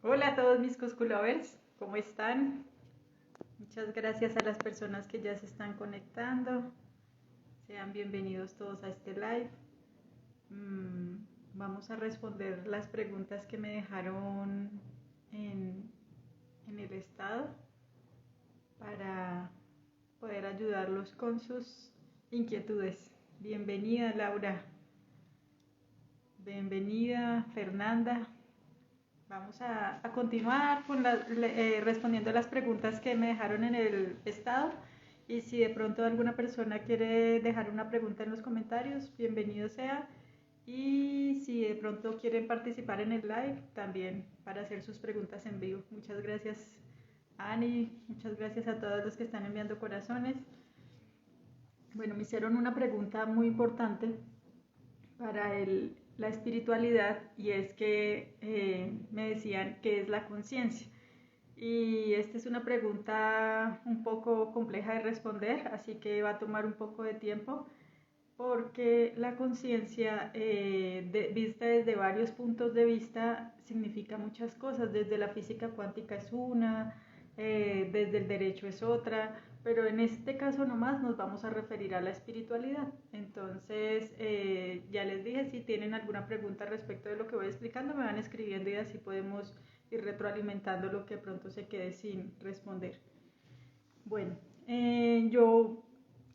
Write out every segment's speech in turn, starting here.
Hola a todos mis Cusculovers, ¿cómo están? Muchas gracias a las personas que ya se están conectando. Sean bienvenidos todos a este live. Mm, Vamos a responder las preguntas que me dejaron en, en el estado para poder ayudarlos con sus inquietudes. Bienvenida Laura, bienvenida Fernanda. Vamos a continuar con respondiendo a las preguntas que me dejaron en el estado. Y si de pronto alguna persona quiere dejar una pregunta en los comentarios, bienvenido sea. Y si de pronto quieren participar en el live, también para hacer sus preguntas en vivo. Muchas gracias, Ani. Muchas gracias a todos los que están enviando corazones. Bueno, me hicieron una pregunta muy importante para la espiritualidad, y es que me decían qué es la conciencia. Y esta es una pregunta un poco compleja de responder, así que va a tomar un poco de tiempo, porque la conciencia, vista desde varios puntos de vista, significa muchas cosas. Desde la física cuántica es una, desde el derecho es otra, pero en este caso nomás nos vamos a referir a la espiritualidad. Entonces, ya les dije, si tienen alguna pregunta respecto de lo que voy explicando, me van escribiendo y así podemos ir retroalimentando lo que pronto se quede sin responder. Bueno, yo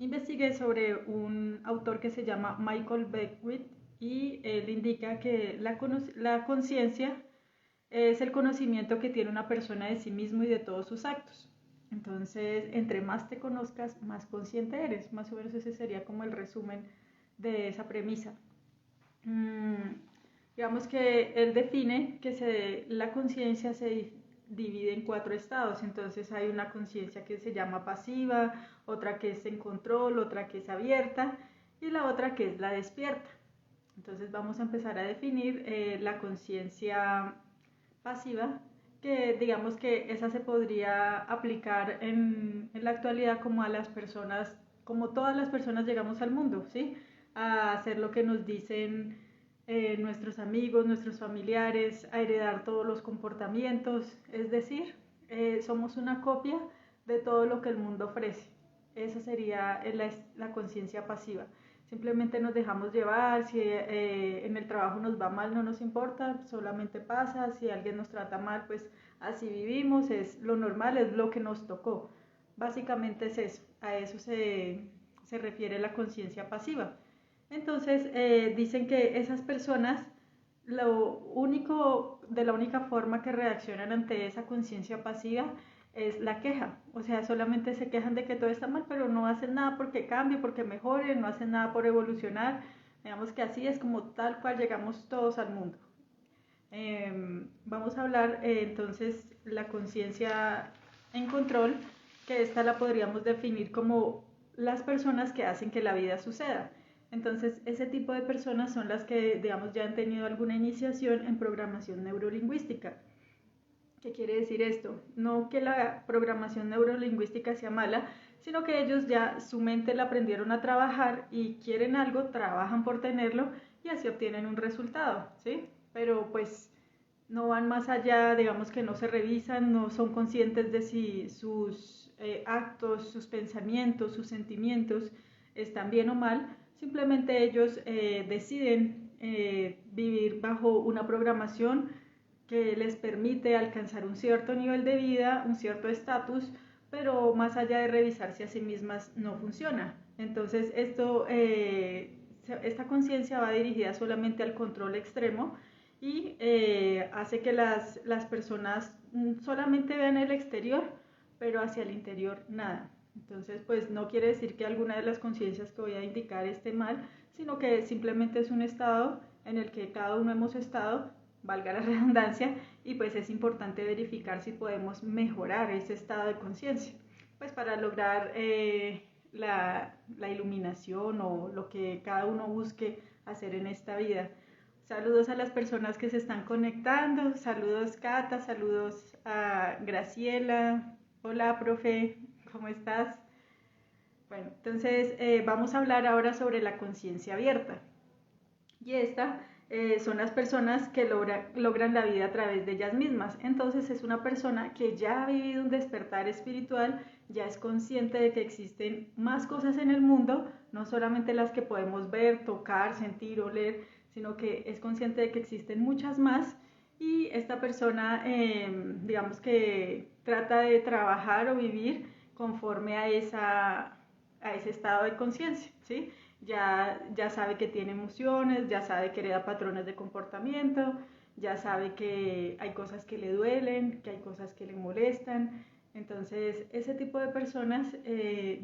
investigué sobre un autor que se llama Michael Beckwith, y él indica que la conciencia es el conocimiento que tiene una persona de sí mismo y de todos sus actos. Entonces, entre más te conozcas, más consciente eres. Más o menos ese sería como el resumen de esa premisa. Digamos que él define que la conciencia se divide en 4 estados. Entonces hay una conciencia que se llama pasiva, otra que es en control, otra que es abierta y la otra que es la despierta. Entonces vamos a empezar a definir la conciencia pasiva, que digamos que esa se podría aplicar en la actualidad como a las personas, como todas las personas llegamos al mundo, ¿sí? A hacer lo que nos dicen nuestros amigos, nuestros familiares, a heredar todos los comportamientos, es decir, somos una copia de todo lo que el mundo ofrece. Esa sería la conciencia pasiva. Simplemente nos dejamos llevar. Si en el trabajo nos va mal, no nos importa, solamente pasa. Si alguien nos trata mal, pues así vivimos, es lo normal, es lo que nos tocó. Básicamente es eso, a eso se refiere la conciencia pasiva. Entonces, dicen que esas personas, de la única forma que reaccionan ante esa conciencia pasiva es la queja. O sea, solamente se quejan de que todo está mal, pero no hacen nada porque cambie, porque mejore, no hacen nada por evolucionar. Digamos que así es como tal cual llegamos todos al mundo. Vamos a hablar entonces la conciencia en control, que esta la podríamos definir como las personas que hacen que la vida suceda. Entonces, ese tipo de personas son las que, digamos, ya han tenido alguna iniciación en programación neurolingüística. ¿Qué quiere decir esto? No que la programación neurolingüística sea mala, sino que ellos ya su mente la aprendieron a trabajar y quieren algo, trabajan por tenerlo y así obtienen un resultado, ¿sí? Pero pues no van más allá, digamos que no se revisan, no son conscientes de si sus actos, sus pensamientos, sus sentimientos están bien o mal. Simplemente ellos deciden vivir bajo una programación que les permite alcanzar un cierto nivel de vida, un cierto estatus, pero más allá de revisarse a sí mismas no funciona. Entonces esta conciencia va dirigida solamente al control extremo, y hace que las personas solamente vean el exterior, pero hacia el interior nada. Entonces, pues no quiere decir que alguna de las conciencias que voy a indicar esté mal, sino que simplemente es un estado en el que cada uno hemos estado, valga la redundancia, y pues es importante verificar si podemos mejorar ese estado de conciencia, pues para lograr la iluminación o lo que cada uno busque hacer en esta vida. Saludos a las personas que se están conectando. Saludos Cata, saludos a Graciela. Hola, profe, ¿cómo estás? Bueno, entonces vamos a hablar ahora sobre la conciencia abierta. Y esta son las personas que logran la vida a través de ellas mismas. Entonces es una persona que ya ha vivido un despertar espiritual, ya es consciente de que existen más cosas en el mundo, no solamente las que podemos ver, tocar, sentir, oler, sino que es consciente de que existen muchas más. Y esta persona, digamos que trata de trabajar o vivir conforme a ese estado de conciencia, ¿sí? Ya sabe que tiene emociones, ya sabe que hereda patrones de comportamiento, ya sabe que hay cosas que le duelen, que hay cosas que le molestan. Entonces, ese tipo de personas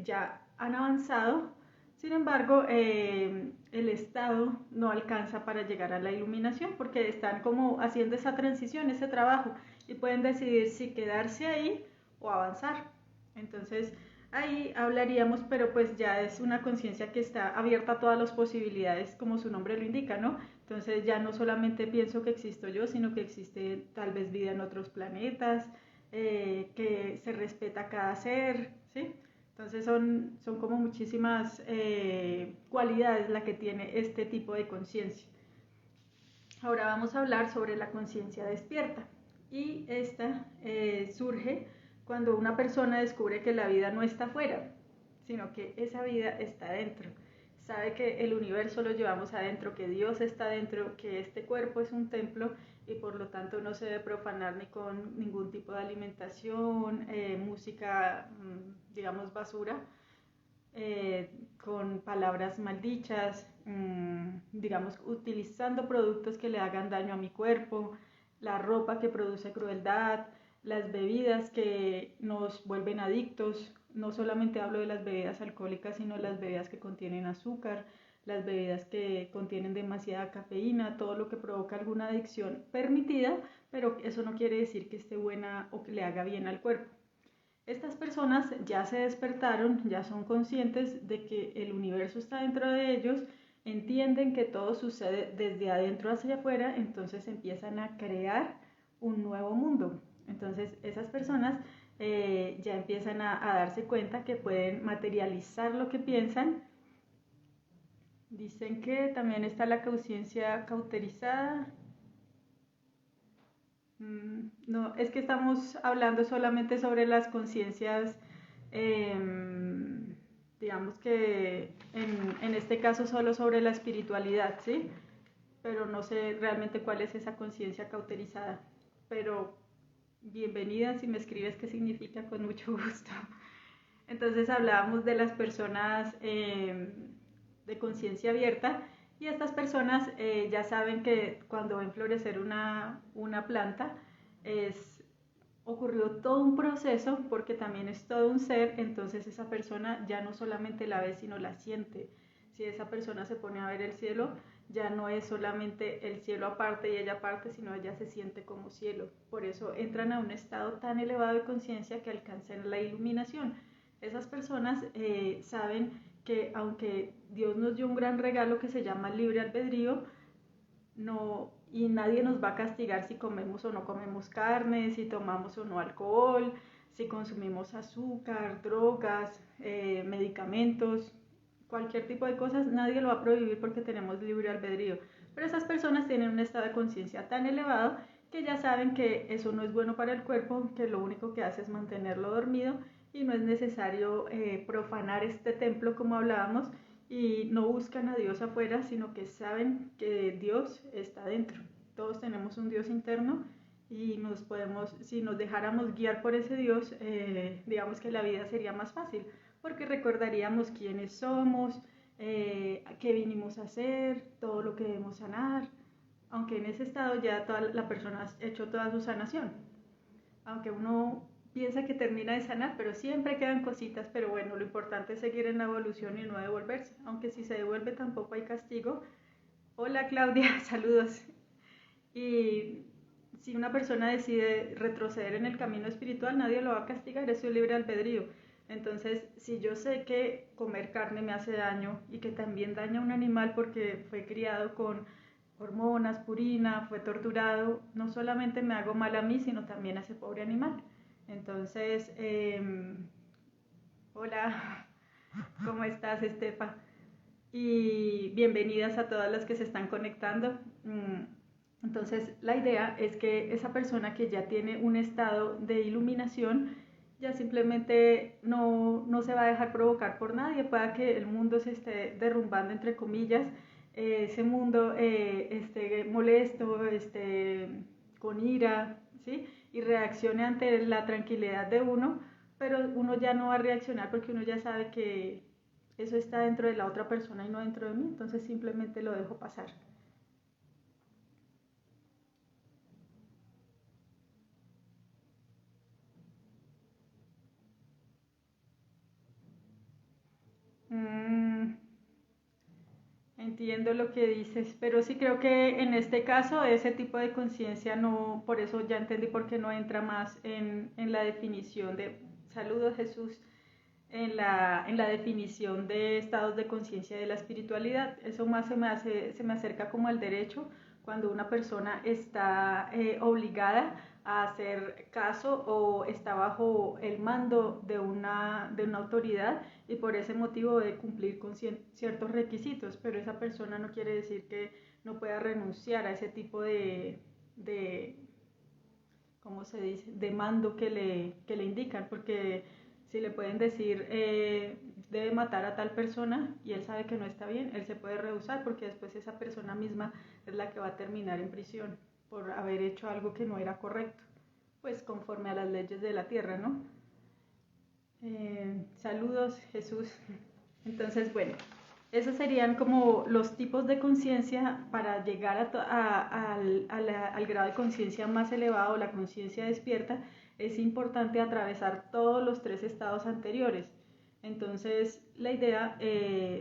ya han avanzado. Sin embargo, el estado no alcanza para llegar a la iluminación porque están como haciendo esa transición, ese trabajo, y pueden decidir si quedarse ahí o avanzar. Entonces, ahí hablaríamos, pero pues ya es una conciencia que está abierta a todas las posibilidades, como su nombre lo indica, ¿no? Entonces ya no solamente pienso que existo yo, sino que existe tal vez vida en otros planetas, que se respeta cada ser, ¿sí? Entonces son como muchísimas cualidades la que tiene este tipo de conciencia. Ahora vamos a hablar sobre la conciencia despierta, y esta surge cuando una persona descubre que la vida no está afuera, sino que esa vida está dentro. Sabe que el universo lo llevamos adentro, que Dios está dentro, que este cuerpo es un templo y por lo tanto no se debe profanar ni con ningún tipo de alimentación, música, digamos, basura, con palabras maldichas, digamos, utilizando productos que le hagan daño a mi cuerpo, la ropa que produce crueldad, las bebidas que nos vuelven adictos. No solamente hablo de las bebidas alcohólicas, sino las bebidas que contienen azúcar, las bebidas que contienen demasiada cafeína, todo lo que provoca alguna adicción permitida, pero eso no quiere decir que esté buena o que le haga bien al cuerpo. Estas personas ya se despertaron, ya son conscientes de que el universo está dentro de ellos, entienden que todo sucede desde adentro hacia afuera, entonces empiezan a crear un nuevo mundo. Entonces esas personas ya empiezan a darse cuenta que pueden materializar lo que piensan. Dicen que también está la conciencia cauterizada. No, es que estamos hablando solamente sobre las conciencias, digamos que en este caso solo sobre la espiritualidad, ¿sí? Pero no sé realmente cuál es esa conciencia cauterizada. Pero bienvenida, si me escribes qué significa, con mucho gusto. Entonces hablábamos de las personas de conciencia abierta, y estas personas ya saben que cuando ven florecer una planta ocurrió todo un proceso, porque también es todo un ser. Entonces esa persona ya no solamente la ve, sino la siente. Si esa persona se pone a ver el cielo, ya no es solamente el cielo aparte y ella aparte, sino ella se siente como cielo. Por eso entran a un estado tan elevado de conciencia que alcanzan la iluminación. Esas personas saben que aunque Dios nos dio un gran regalo que se llama libre albedrío, no, y nadie nos va a castigar si comemos o no comemos carne, si tomamos o no alcohol, si consumimos azúcar, drogas, medicamentos, cualquier tipo de cosas, nadie lo va a prohibir porque tenemos libre albedrío. Pero esas personas tienen un estado de conciencia tan elevado que ya saben que eso no es bueno para el cuerpo, que lo único que hace es mantenerlo dormido, y no es necesario profanar este templo como hablábamos, y no buscan a Dios afuera, sino que saben que Dios está dentro. Todos tenemos un Dios interno y si nos dejáramos guiar por ese Dios, digamos que la vida sería más fácil, porque recordaríamos quiénes somos, qué vinimos a hacer, todo lo que debemos sanar, aunque en ese estado ya la persona ha hecho toda su sanación. Aunque uno piensa que termina de sanar, pero siempre quedan cositas. Pero bueno, lo importante es seguir en la evolución y no devolverse, aunque si se devuelve tampoco hay castigo. Hola Claudia, saludos. Y si una persona decide retroceder en el camino espiritual, nadie lo va a castigar, es su libre albedrío. Entonces, si yo sé que comer carne me hace daño y que también daña a un animal porque fue criado con hormonas, purina, fue torturado, no solamente me hago mal a mí, sino también a ese pobre animal. Entonces, hola, ¿cómo estás, Estefa? y bienvenidas a todas las que se están conectando. Entonces, la idea es que esa persona que ya tiene un estado de iluminación ya simplemente no se va a dejar provocar por nadie, pueda que el mundo se esté derrumbando, entre comillas, ese mundo esté molesto, esté con ira, ¿sí? Y reaccione ante la tranquilidad de uno, pero uno ya no va a reaccionar porque uno ya sabe que eso está dentro de la otra persona y no dentro de mí, entonces simplemente lo dejo pasar. Mm, entiendo lo que dices, pero sí creo que en este caso ese tipo de conciencia no, por eso ya entendí por qué no entra más en la definición de, saludos Jesús, en la definición de estados de conciencia de la espiritualidad. Eso más se me acerca como al derecho, cuando una persona está obligada a hacer caso o está bajo el mando de una autoridad y por ese motivo debe cumplir con ciertos requisitos, pero esa persona no quiere decir que no pueda renunciar a ese tipo de ¿cómo se dice?, de mando que le indican, porque si le pueden decir debe matar a tal persona y él sabe que no está bien, él se puede rehusar porque después esa persona misma es la que va a terminar en prisión por haber hecho algo que no era correcto, pues conforme a las leyes de la tierra, ¿no? Saludos, Jesús. Entonces, bueno, esos serían como los tipos de conciencia para llegar al grado de conciencia más elevado, la conciencia despierta. Es importante atravesar todos los tres estados anteriores. Entonces, la idea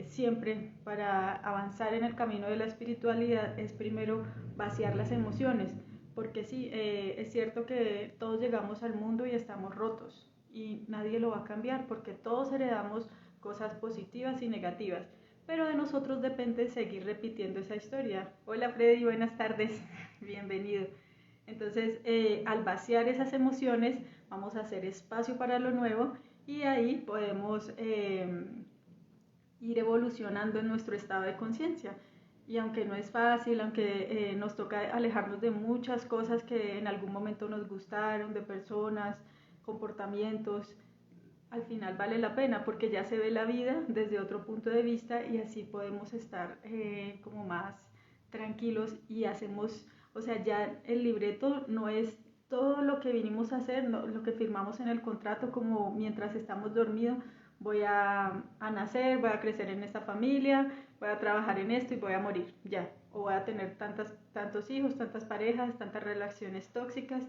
siempre para avanzar en el camino de la espiritualidad es primero vaciar las emociones, porque sí, es cierto que todos llegamos al mundo y estamos rotos y nadie lo va a cambiar porque todos heredamos cosas positivas y negativas, pero de nosotros depende seguir repitiendo esa historia. Hola Freddy, buenas tardes, bienvenido. Entonces, al vaciar esas emociones, vamos a hacer espacio para lo nuevo y ahí podemos ir evolucionando en nuestro estado de conciencia. Y aunque no es fácil, aunque nos toca alejarnos de muchas cosas que en algún momento nos gustaron, de personas, comportamientos, al final vale la pena porque ya se ve la vida desde otro punto de vista y así podemos estar como más tranquilos y hacemos, o sea, ya el libreto no es todo lo que vinimos a hacer, no, lo que firmamos en el contrato como mientras estamos dormidos, voy a nacer, voy a crecer en esta familia, voy a trabajar en esto y voy a morir, ya, o voy a tener tantos hijos, tantas parejas, tantas relaciones tóxicas.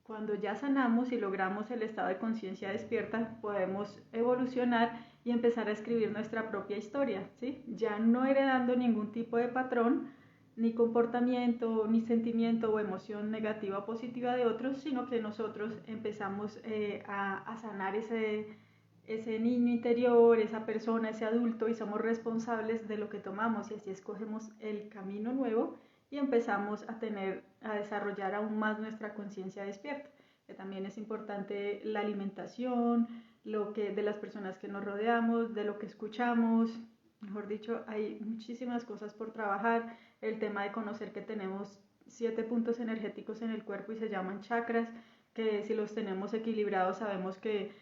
Cuando ya sanamos y logramos el estado de conciencia despierta, podemos evolucionar y empezar a escribir nuestra propia historia, ¿sí? Ya no heredando ningún tipo de patrón, ni comportamiento, ni sentimiento o emoción negativa o positiva de otros, sino que nosotros empezamos a sanar ese niño interior, esa persona, ese adulto y somos responsables de lo que tomamos y así escogemos el camino nuevo y empezamos a desarrollar aún más nuestra conciencia despierta, que también es importante la alimentación, lo que de las personas que nos rodeamos, de lo que escuchamos, mejor dicho, hay muchísimas cosas por trabajar, el tema de conocer que tenemos 7 puntos energéticos en el cuerpo y se llaman chakras, que si los tenemos equilibrados sabemos que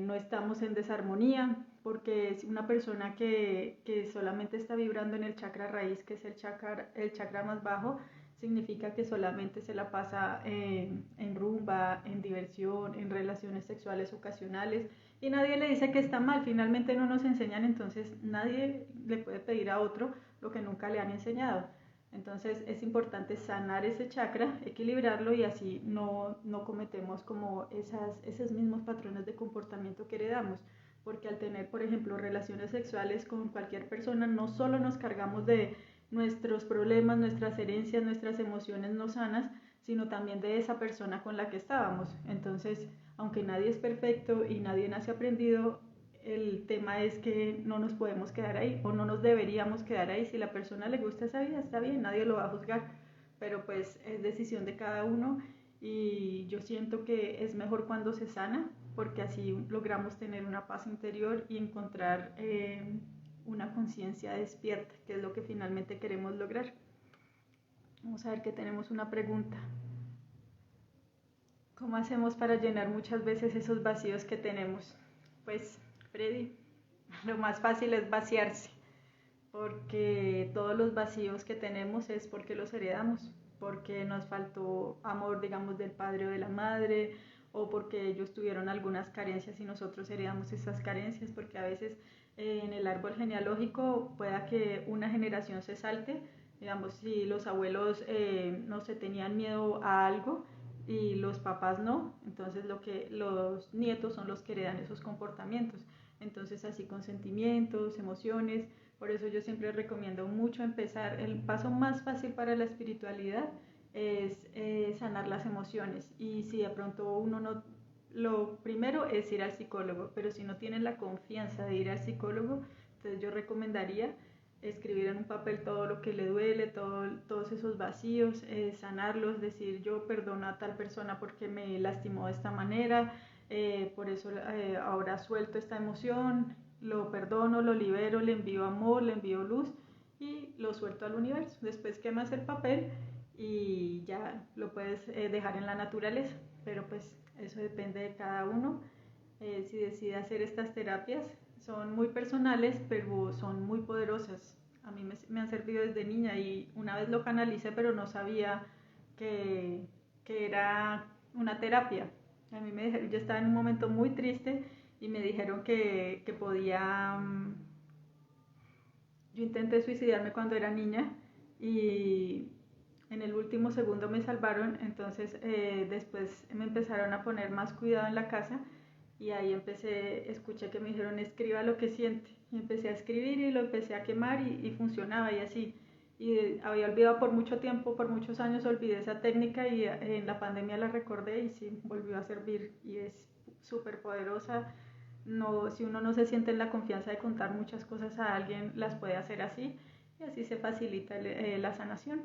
no estamos en desarmonía, porque es una persona que solamente está vibrando en el chakra raíz, que es el chakra más bajo, significa que solamente se la pasa en rumba, en diversión, en relaciones sexuales ocasionales y nadie le dice que está mal, finalmente no nos enseñan, entonces nadie le puede pedir a otro lo que nunca le han enseñado. Entonces es importante sanar ese chakra, equilibrarlo y así no cometemos como esos mismos patrones de comportamiento que heredamos. Porque al tener, por ejemplo, relaciones sexuales con cualquier persona, no solo nos cargamos de nuestros problemas, nuestras herencias, nuestras emociones no sanas, sino también de esa persona con la que estábamos. Entonces, aunque nadie es perfecto y nadie nace aprendido, el tema es que no nos podemos quedar ahí o no nos deberíamos quedar ahí. Si la persona le gusta esa vida, está bien, nadie lo va a juzgar, pero pues es decisión de cada uno y yo siento que es mejor cuando se sana porque así logramos tener una paz interior y encontrar una conciencia despierta, que es lo que finalmente queremos lograr. Vamos a ver que tenemos una pregunta. ¿Cómo hacemos para llenar muchas veces esos vacíos que tenemos? Pues, Freddy, lo más fácil es vaciarse, porque todos los vacíos que tenemos es porque los heredamos, porque nos faltó amor, digamos, del padre o de la madre, o porque ellos tuvieron algunas carencias y nosotros heredamos esas carencias, porque a veces en el árbol genealógico pueda que una generación se salte, digamos, si los abuelos no se tenían miedo a algo y los papás no, entonces los nietos son los que heredan esos comportamientos. Entonces así con sentimientos, emociones, por eso yo siempre recomiendo mucho empezar. El paso más fácil para la espiritualidad es sanar las emociones, y si de pronto uno no, lo primero es ir al psicólogo, pero si no tienen la confianza de ir al psicólogo, entonces yo recomendaría escribir en un papel todo lo que le duele, todos esos vacíos, sanarlos, decir yo perdono a tal persona porque me lastimó de esta manera, por eso ahora suelto esta emoción, lo perdono, lo libero, le envío amor, le envío luz y lo suelto al universo. Después quemas el papel y ya lo puedes dejar en la naturaleza, pero pues eso depende de cada uno. Si decide hacer estas terapias, son muy personales, pero son muy poderosas. A mí me han servido desde niña y una vez lo canalicé, pero no sabía que, que era una terapia. A mí yo estaba en un momento muy triste y me dijeron que podía... Yo intenté suicidarme cuando era niña y en el último segundo me salvaron, entonces después me empezaron a poner más cuidado en la casa y ahí escuché que me dijeron escriba lo que siente y empecé a escribir y lo empecé a quemar y funcionaba y así. Y había olvidado por mucho tiempo, por muchos años olvidé esa técnica y en la pandemia la recordé y sí, volvió a servir y es súper poderosa. No, si uno no se siente en la confianza de contar muchas cosas a alguien, las puede hacer así y así se facilita la sanación.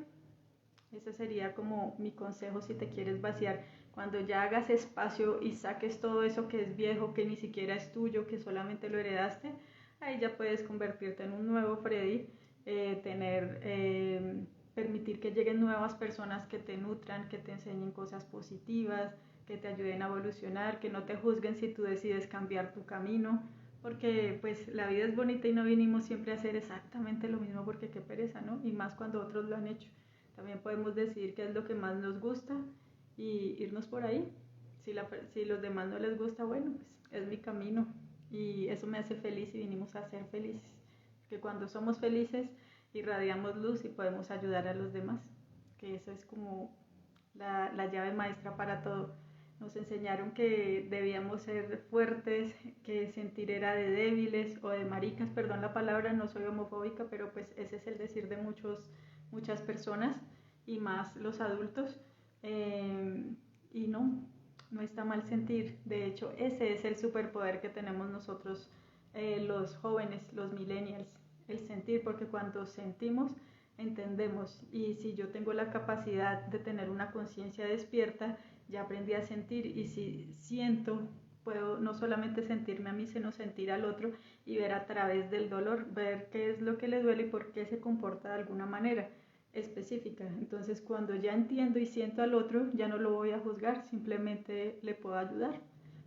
Ese sería como mi consejo si te quieres vaciar. Cuando ya hagas espacio y saques todo eso que es viejo, que ni siquiera es tuyo, que solamente lo heredaste, ahí ya puedes convertirte en un nuevo Freddy, permitir que lleguen nuevas personas que te nutran, que te enseñen cosas positivas, que te ayuden a evolucionar, que no te juzguen si tú decides cambiar tu camino, porque pues la vida es bonita y no vinimos siempre a hacer exactamente lo mismo porque qué pereza, ¿no? Y más cuando otros lo han hecho. También podemos decidir qué es lo que más nos gusta y irnos por ahí. Si los demás no les gusta, bueno, pues es mi camino y eso me hace feliz y vinimos a ser felices. Que cuando somos felices irradiamos luz y podemos ayudar a los demás, que eso es como la llave maestra para todo. Nos enseñaron que debíamos ser fuertes, que sentir era de débiles o de maricas, perdón la palabra, no soy homofóbica, pero pues ese es el decir de muchas personas y más los adultos. Y no está mal sentir. De hecho, ese es el superpoder que tenemos nosotros, los jóvenes, los millennials, el sentir, porque cuando sentimos, entendemos. Y si yo tengo la capacidad de tener una conciencia despierta, ya aprendí a sentir y si siento, puedo no solamente sentirme a mí, sino sentir al otro y ver a través del dolor, ver qué es lo que le duele y por qué se comporta de alguna manera específica. Entonces cuando ya entiendo y siento al otro, ya no lo voy a juzgar, simplemente le puedo ayudar,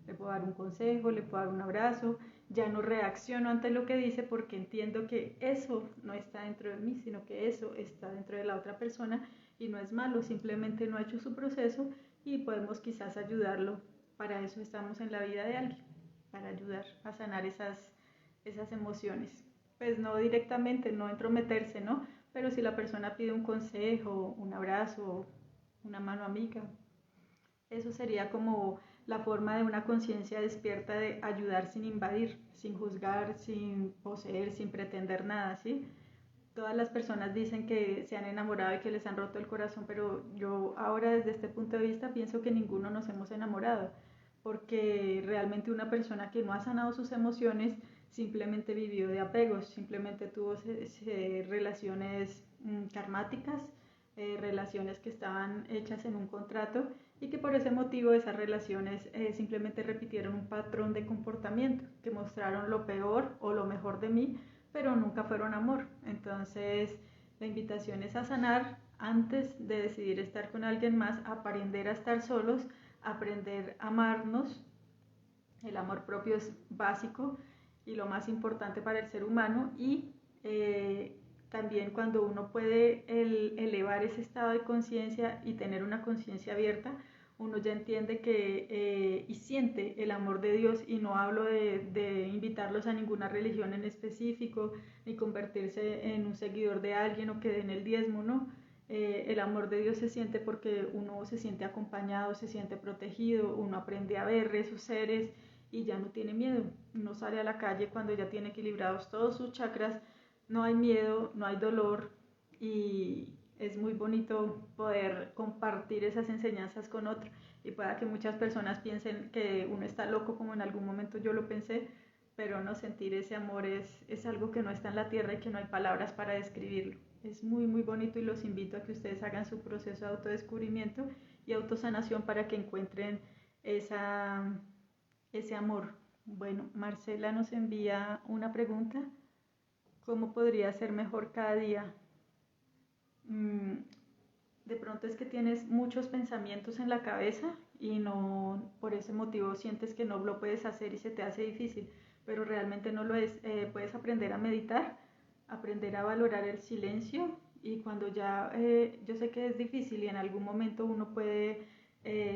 le puedo dar un consejo, le puedo dar un abrazo, ya no reacciono ante lo que dice porque entiendo que eso no está dentro de mí, sino que eso está dentro de la otra persona y no es malo, simplemente no ha hecho su proceso y podemos quizás ayudarlo. Para eso estamos en la vida de alguien, para ayudar a sanar esas emociones. Pues no directamente, no entrometerse, ¿no? Pero si la persona pide un consejo, un abrazo, una mano amiga, eso sería como la forma de una conciencia despierta de ayudar sin invadir, sin juzgar, sin poseer, sin pretender nada, ¿sí? Todas las personas dicen que se han enamorado y que les han roto el corazón, pero yo ahora desde este punto de vista pienso que ninguno nos hemos enamorado, porque realmente una persona que no ha sanado sus emociones simplemente vivió de apegos, simplemente tuvo relaciones karmáticas, relaciones que estaban hechas en un contrato y que por ese motivo esas relaciones simplemente repitieron un patrón de comportamiento, que mostraron lo peor o lo mejor de mí pero nunca fueron amor. Entonces, la invitación es a sanar antes de decidir estar con alguien más, aprender a estar solos, aprender a amarnos. El amor propio es básico y lo más importante para el ser humano, y también cuando uno puede elevar ese estado de conciencia y tener una conciencia abierta, uno ya entiende que y siente el amor de Dios, y no hablo de invitarlos a ninguna religión en específico, ni convertirse en un seguidor de alguien o que den el diezmo, no. El amor de Dios se siente porque uno se siente acompañado, se siente protegido, uno aprende a ver esos seres y ya no tiene miedo. Uno sale a la calle cuando ya tiene equilibrados todos sus chakras, no hay miedo, no hay dolor, y es muy bonito poder compartir esas enseñanzas con otro. Y pueda que muchas personas piensen que uno está loco, como en algún momento yo lo pensé, pero no, sentir ese amor es algo que no está en la tierra y que no hay palabras para describirlo. Es muy, muy bonito, y los invito a que ustedes hagan su proceso de autodescubrimiento y autosanación para que encuentren ese amor. Bueno, Marcela nos envía una pregunta: ¿cómo podría ser mejor cada día? De pronto es que tienes muchos pensamientos en la cabeza y no, por ese motivo sientes que no lo puedes hacer y se te hace difícil, pero realmente no lo es. Puedes aprender a meditar, aprender a valorar el silencio, y cuando ya, yo sé que es difícil y en algún momento uno puede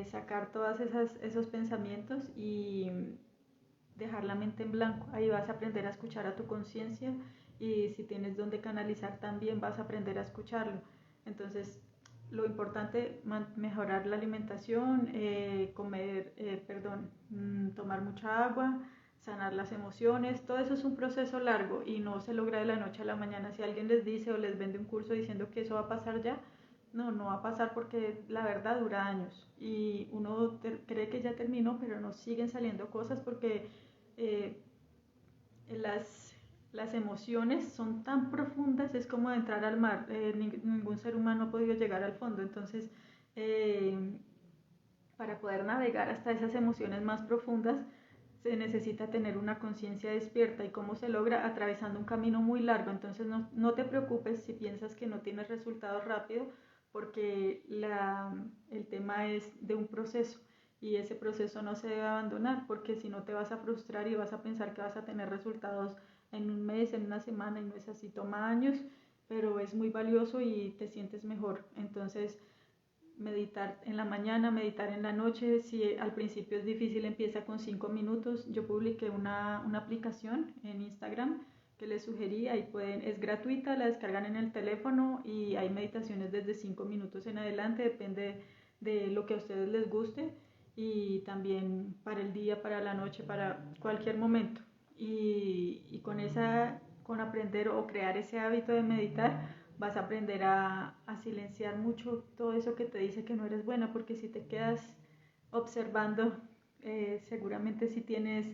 sacar todos esos pensamientos y dejar la mente en blanco. Ahí vas a aprender a escuchar a tu conciencia, y si tienes donde canalizar también vas a aprender a escucharlo. Entonces, lo importante, mejorar la alimentación, tomar mucha agua, sanar las emociones. Todo eso es un proceso largo y no se logra de la noche a la mañana. Si alguien les dice o les vende un curso diciendo que eso va a pasar ya, no, no va a pasar, porque la verdad dura años y uno cree que ya terminó, pero nos siguen saliendo cosas porque eh, las emociones son tan profundas, es como entrar al mar. Ningún ser humano ha podido llegar al fondo. Entonces, eh, para poder navegar hasta esas emociones más profundas, se necesita tener una conciencia despierta. ¿Y cómo se logra? Atravesando un camino muy largo. Entonces, no te preocupes si piensas que no tienes resultados rápido, porque el tema es de un proceso, y ese proceso no se debe abandonar, porque si no te vas a frustrar y vas a pensar que vas a tener resultados en un mes, en una semana, y no es así. Toma años, pero es muy valioso y te sientes mejor. Entonces, meditar en la mañana, meditar en la noche. Si al principio es difícil, empieza con 5 minutos. Yo publiqué una aplicación en Instagram que les sugerí, ahí es gratuita, la descargan en el teléfono y hay meditaciones desde 5 minutos en adelante, depende de lo que a ustedes les guste, y también para el día, para la noche, para cualquier momento. Y con aprender o crear ese hábito de meditar, vas a aprender a silenciar mucho todo eso que te dice que no eres buena, porque si te quedas observando, seguramente si tienes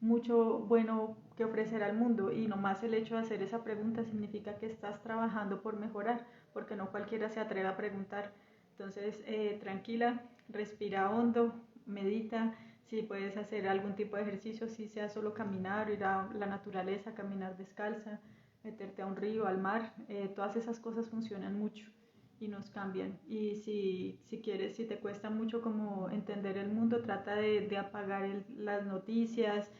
mucho bueno que ofrecer al mundo, y nomás el hecho de hacer esa pregunta significa que estás trabajando por mejorar, porque no cualquiera se atreve a preguntar. Entonces, tranquila, respira hondo, medita. Si puedes hacer algún tipo de ejercicio, si sea solo caminar, ir a la naturaleza, caminar descalza, meterte a un río, al mar, todas esas cosas funcionan mucho y nos cambian. Y si quieres, si te cuesta mucho como entender el mundo, trata de apagar las noticias,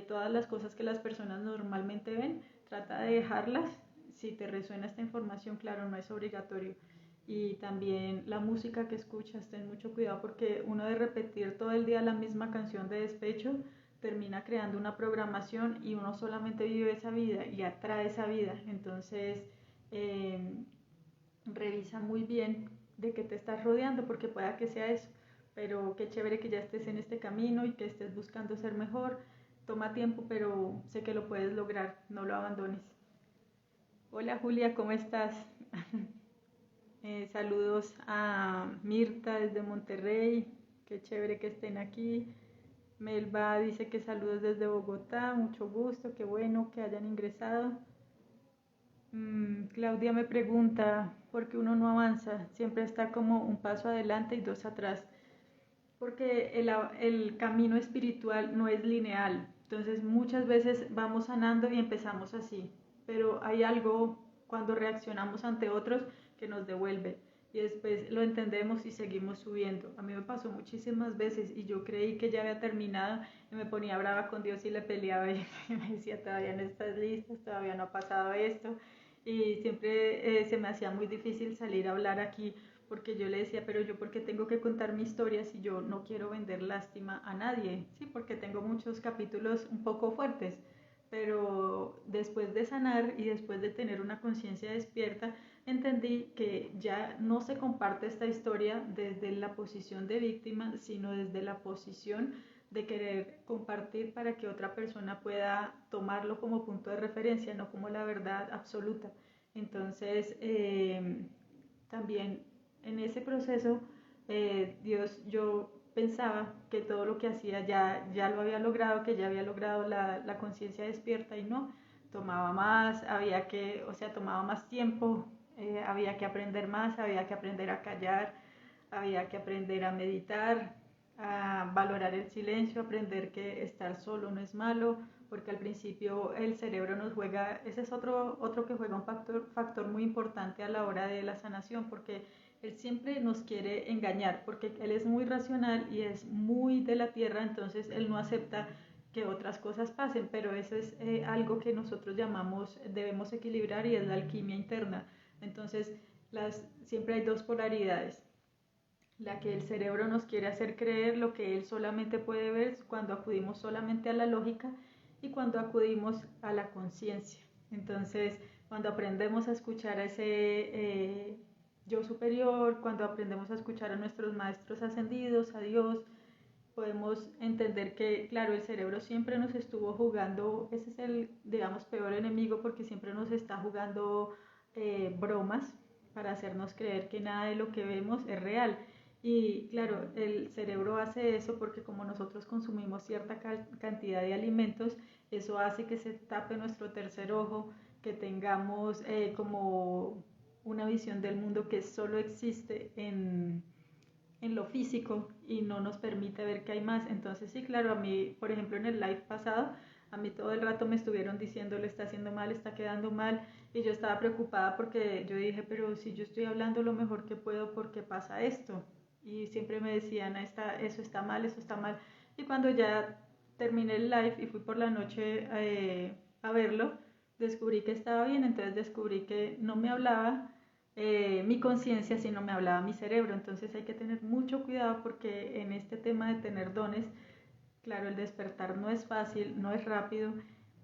todas las cosas que las personas normalmente ven, trata de dejarlas. Si te resuena esta información, claro, no es obligatorio. Y también la música que escuchas, ten mucho cuidado, porque uno de repetir todo el día la misma canción de despecho termina creando una programación, y uno solamente vive esa vida y atrae esa vida. Entonces, eh, revisa muy bien de qué te estás rodeando, porque pueda que sea eso, pero qué chévere que ya estés en este camino y que estés buscando ser mejor. Toma tiempo, pero sé que lo puedes lograr, no lo abandones. Hola Julia, ¿cómo estás? Saludos a Mirta desde Monterrey, qué chévere que estén aquí. Melba dice que saludos desde Bogotá, mucho gusto, qué bueno que hayan ingresado. Claudia me pregunta por qué uno no avanza, siempre está como un paso adelante y dos atrás, porque el camino espiritual no es lineal. Entonces muchas veces vamos sanando y empezamos así, pero hay algo cuando reaccionamos ante otros que nos devuelve y después lo entendemos y seguimos subiendo. A mí me pasó muchísimas veces y yo creí que ya había terminado y me ponía brava con Dios y le peleaba y me decía, todavía no estás lista, todavía no ha pasado esto, y siempre se me hacía muy difícil salir a hablar aquí porque yo le decía, pero yo por qué tengo que contar mi historia si yo no quiero vender lástima a nadie, sí, porque tengo muchos capítulos un poco fuertes, pero después de sanar y después de tener una conciencia despierta, entendí que ya no se comparte esta historia desde la posición de víctima, sino desde la posición de querer compartir para que otra persona pueda tomarlo como punto de referencia, no como la verdad absoluta. Entonces, también en ese proceso, Dios, yo pensaba que todo lo que hacía ya lo había logrado, que ya había logrado la conciencia despierta y no, tomaba más, había que, o sea, tomaba más tiempo, había que aprender más, había que aprender a callar, había que aprender a meditar, a valorar el silencio, aprender que estar solo no es malo, porque al principio el cerebro nos juega, ese es otro que juega un factor muy importante a la hora de la sanación, porque él siempre nos quiere engañar, porque él es muy racional y es muy de la tierra, entonces él no acepta que otras cosas pasen, pero eso es algo que nosotros llamamos, debemos equilibrar y es la alquimia interna. Entonces, siempre hay dos polaridades, la que el cerebro nos quiere hacer creer lo que él solamente puede ver cuando acudimos solamente a la lógica y cuando acudimos a la conciencia. Entonces, cuando aprendemos a escuchar a ese yo superior, cuando aprendemos a escuchar a nuestros maestros ascendidos, a Dios, podemos entender que, claro, el cerebro siempre nos estuvo jugando, ese es el, digamos, peor enemigo porque siempre nos está jugando bromas para hacernos creer que nada de lo que vemos es real. Y claro, el cerebro hace eso porque como nosotros consumimos cierta cantidad de alimentos, eso hace que se tape nuestro tercer ojo, que tengamos como una visión del mundo que solo existe en lo físico y no nos permite ver que hay más. Entonces sí, claro, a mí, por ejemplo, en el live pasado, a mí todo el rato me estuvieron diciendo, le está haciendo mal, está quedando mal, y yo estaba preocupada porque yo dije, pero si yo estoy hablando lo mejor que puedo, ¿por qué pasa esto? Y siempre me decían, eso está mal, eso está mal. Y cuando ya terminé el live y fui por la noche a verlo, descubrí que estaba bien, entonces descubrí que no me hablaba mi conciencia, sino me hablaba mi cerebro. Entonces hay que tener mucho cuidado porque en este tema de tener dones, claro, el despertar no es fácil, no es rápido,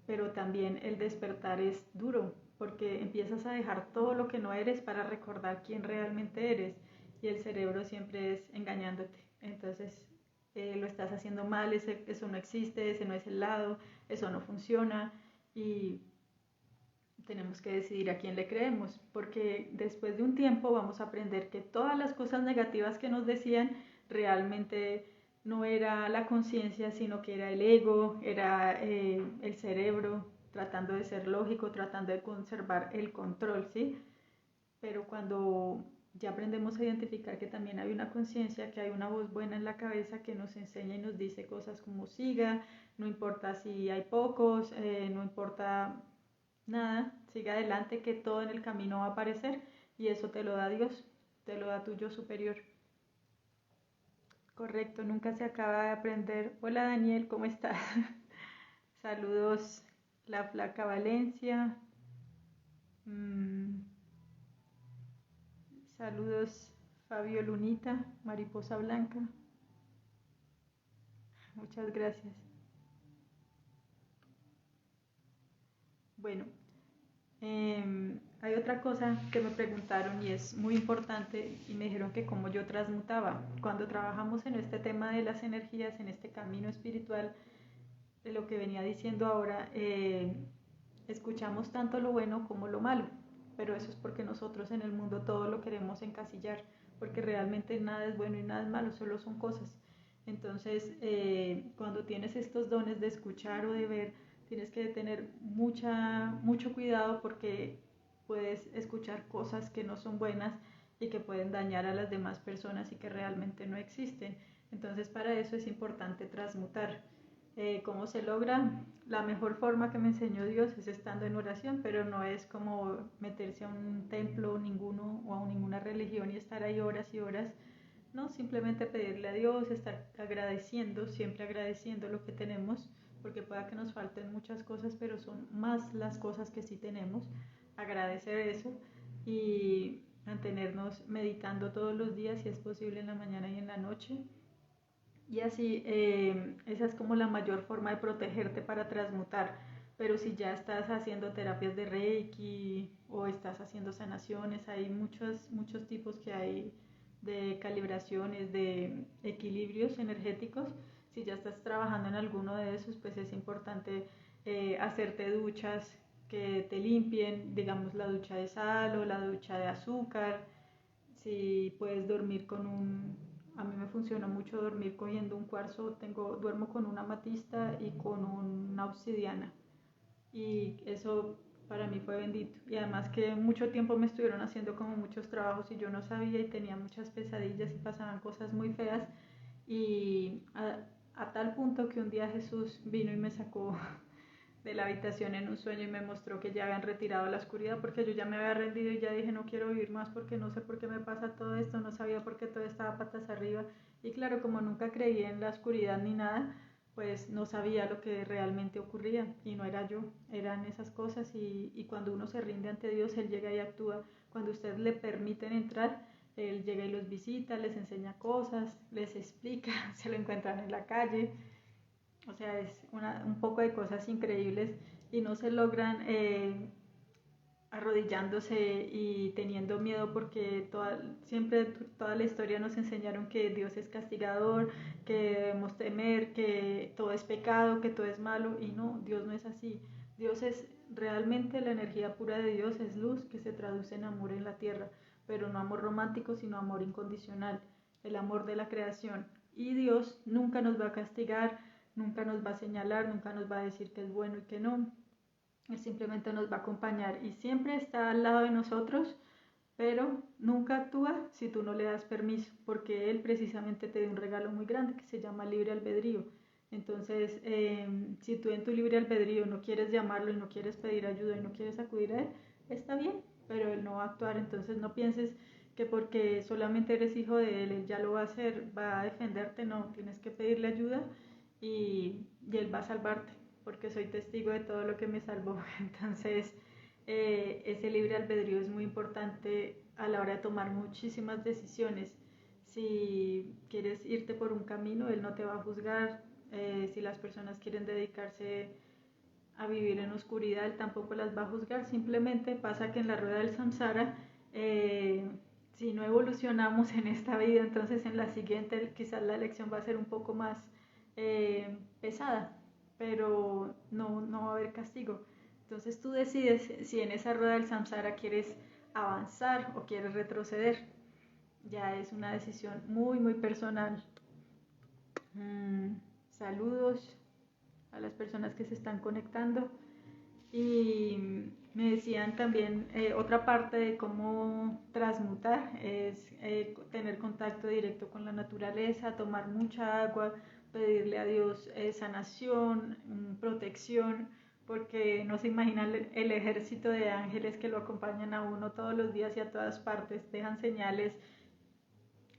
pero también el despertar es duro porque empiezas a dejar todo lo que no eres para recordar quién realmente eres y el cerebro siempre es engañándote. Entonces lo estás haciendo mal, eso no existe, ese no es el lado, eso no funciona y tenemos que decidir a quién le creemos, porque después de un tiempo vamos a aprender que todas las cosas negativas que nos decían realmente no era la conciencia, sino que era el ego, era el cerebro tratando de ser lógico, tratando de conservar el control, ¿sí? Pero cuando ya aprendemos a identificar que también hay una conciencia, que hay una voz buena en la cabeza que nos enseña y nos dice cosas como siga, no importa si hay pocos, no importa nada, sigue adelante que todo en el camino va a aparecer y eso te lo da Dios, te lo da tu yo superior. Correcto, nunca se acaba de aprender. Hola Daniel, ¿cómo estás? Saludos, la flaca Valencia. Mm, saludos, Fabio Lunita, Mariposa Blanca. Muchas gracias. Bueno, hay otra cosa que me preguntaron y es muy importante y me dijeron que cómo yo transmutaba. Cuando trabajamos en este tema de las energías, en este camino espiritual, de lo que venía diciendo ahora, escuchamos tanto lo bueno como lo malo, pero eso es porque nosotros en el mundo todo lo queremos encasillar, porque realmente nada es bueno y nada es malo, solo son cosas. Entonces, cuando tienes estos dones de escuchar o de ver, tienes que tener mucho cuidado porque puedes escuchar cosas que no son buenas y que pueden dañar a las demás personas y que realmente no existen. Entonces, para eso es importante transmutar. ¿Cómo se logra? La mejor forma que me enseñó Dios es estando en oración, pero no es como meterse a un templo ninguno o a ninguna religión y estar ahí horas y horas. No, simplemente pedirle a Dios, estar agradeciendo, siempre agradeciendo lo que tenemos, porque pueda que nos falten muchas cosas, pero son más las cosas que sí tenemos. Agradecer eso y mantenernos meditando todos los días, si es posible en la mañana y en la noche. Y así, esa es como la mayor forma de protegerte para transmutar. Pero si ya estás haciendo terapias de Reiki o estás haciendo sanaciones, hay muchos tipos que hay de calibraciones, de equilibrios energéticos. Si ya estás trabajando en alguno de esos, pues es importante hacerte duchas que te limpien, digamos la ducha de sal o la ducha de azúcar. Si puedes dormir con a mí me funciona mucho dormir cogiendo un cuarzo, duermo con una amatista y con una obsidiana. Y eso para mí fue bendito. Y además que mucho tiempo me estuvieron haciendo como muchos trabajos y yo no sabía y tenía muchas pesadillas y pasaban cosas muy feas. Y a tal punto que un día Jesús vino y me sacó de la habitación en un sueño y me mostró que ya habían retirado la oscuridad porque yo ya me había rendido y ya dije no quiero vivir más porque no sé por qué me pasa todo esto, no sabía por qué todo estaba patas arriba y claro, como nunca creí en la oscuridad ni nada, pues no sabía lo que realmente ocurría y no era yo, eran esas cosas y cuando uno se rinde ante Dios, Él llega y actúa. Cuando ustedes le permiten entrar, Él llega y los visita, les enseña cosas, les explica, se lo encuentran en la calle. O sea, es un poco de cosas increíbles y no se logran arrodillándose y teniendo miedo porque siempre toda la historia nos enseñaron que Dios es castigador, que debemos temer, que todo es pecado, que todo es malo y no, Dios no es así. Dios es realmente la energía pura de Dios, es luz que se traduce en amor en la tierra, pero no amor romántico, sino amor incondicional, el amor de la creación. Y Dios nunca nos va a castigar, nunca nos va a señalar, nunca nos va a decir que es bueno y que no. Él simplemente nos va a acompañar y siempre está al lado de nosotros, pero nunca actúa si tú no le das permiso, porque Él precisamente te dio un regalo muy grande que se llama libre albedrío. Entonces, si tú en tu libre albedrío no quieres llamarlo y no quieres pedir ayuda y no quieres acudir a Él, está bien, pero Él no va a actuar. Entonces no pienses que porque solamente eres hijo de Él ya lo va a hacer, va a defenderte, no, tienes que pedirle ayuda y Él va a salvarte, porque soy testigo de todo lo que me salvó. Entonces, ese libre albedrío es muy importante a la hora de tomar muchísimas decisiones. Si quieres irte por un camino, Él no te va a juzgar. Si las personas quieren dedicarse a vivir en oscuridad, Él tampoco las va a juzgar. Simplemente pasa que en la rueda del samsara, si no evolucionamos en esta vida, entonces en la siguiente quizás la lección va a ser un poco más pesada, pero no va a haber castigo. Entonces tú decides si en esa rueda del samsara quieres avanzar o quieres retroceder. Ya es una decisión muy personal. Saludos a las personas que se están conectando. Y me decían también otra parte de cómo transmutar es tener contacto directo con la naturaleza, tomar mucha agua, pedirle a Dios sanación, protección, porque no se imaginan el ejército de ángeles que lo acompañan a uno todos los días y a todas partes, dejan señales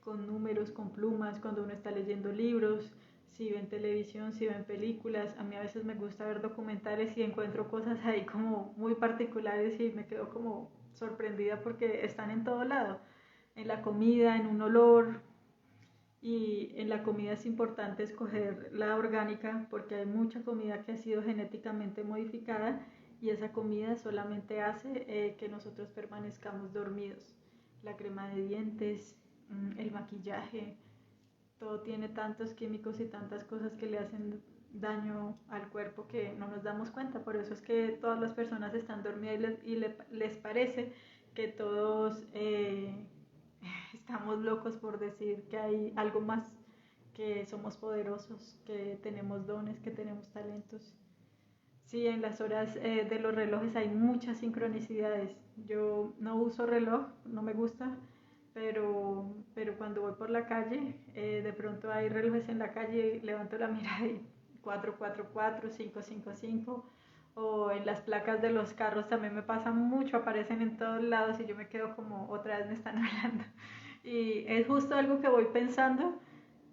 con números, con plumas, cuando uno está leyendo libros, si ven televisión, si ven películas. A mí a veces me gusta ver documentales y encuentro cosas ahí como muy particulares y me quedo como sorprendida porque están en todo lado, en la comida, en un olor. Y en la comida es importante escoger la orgánica porque hay mucha comida que ha sido genéticamente modificada y esa comida solamente hace que nosotros permanezcamos dormidos. La crema de dientes, el maquillaje, todo tiene tantos químicos y tantas cosas que le hacen daño al cuerpo que no nos damos cuenta. Por eso es que todas las personas están dormidas les parece que todos estamos locos por decir que hay algo más, que somos poderosos, que tenemos dones, que tenemos talentos. Sí, en las horas de los relojes hay muchas sincronicidades. Yo no uso reloj, no me gusta, pero cuando voy por la calle, de pronto hay relojes en la calle, levanto la mirada y 444, 555, o en las placas de los carros también me pasa mucho, aparecen en todos lados y yo me quedo como otra vez me están hablando. Y es justo algo que voy pensando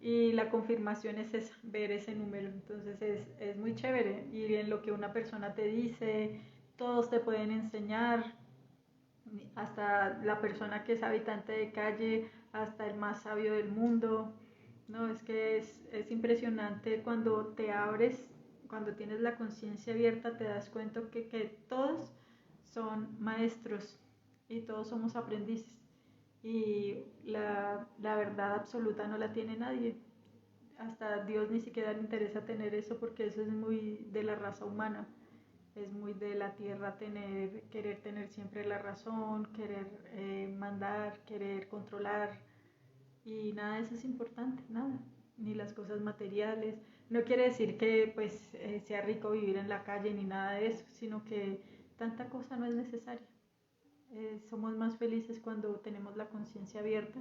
y la confirmación es esa, ver ese número. Entonces es muy chévere y en lo que una persona te dice, todos te pueden enseñar, hasta la persona que es habitante de calle, hasta el más sabio del mundo. No, es que es impresionante cuando te abres, cuando tienes la conciencia abierta, te das cuenta que todos son maestros y todos somos aprendices. Y la verdad absoluta no la tiene nadie. Hasta Dios ni siquiera le interesa tener eso porque eso es muy de la raza humana. Es muy de la tierra querer tener siempre la razón, querer mandar, querer controlar, y nada de eso es importante, nada, ni las cosas materiales. No quiere decir que pues sea rico vivir en la calle ni nada de eso, sino que tanta cosa no es necesaria. Somos más felices cuando tenemos la conciencia abierta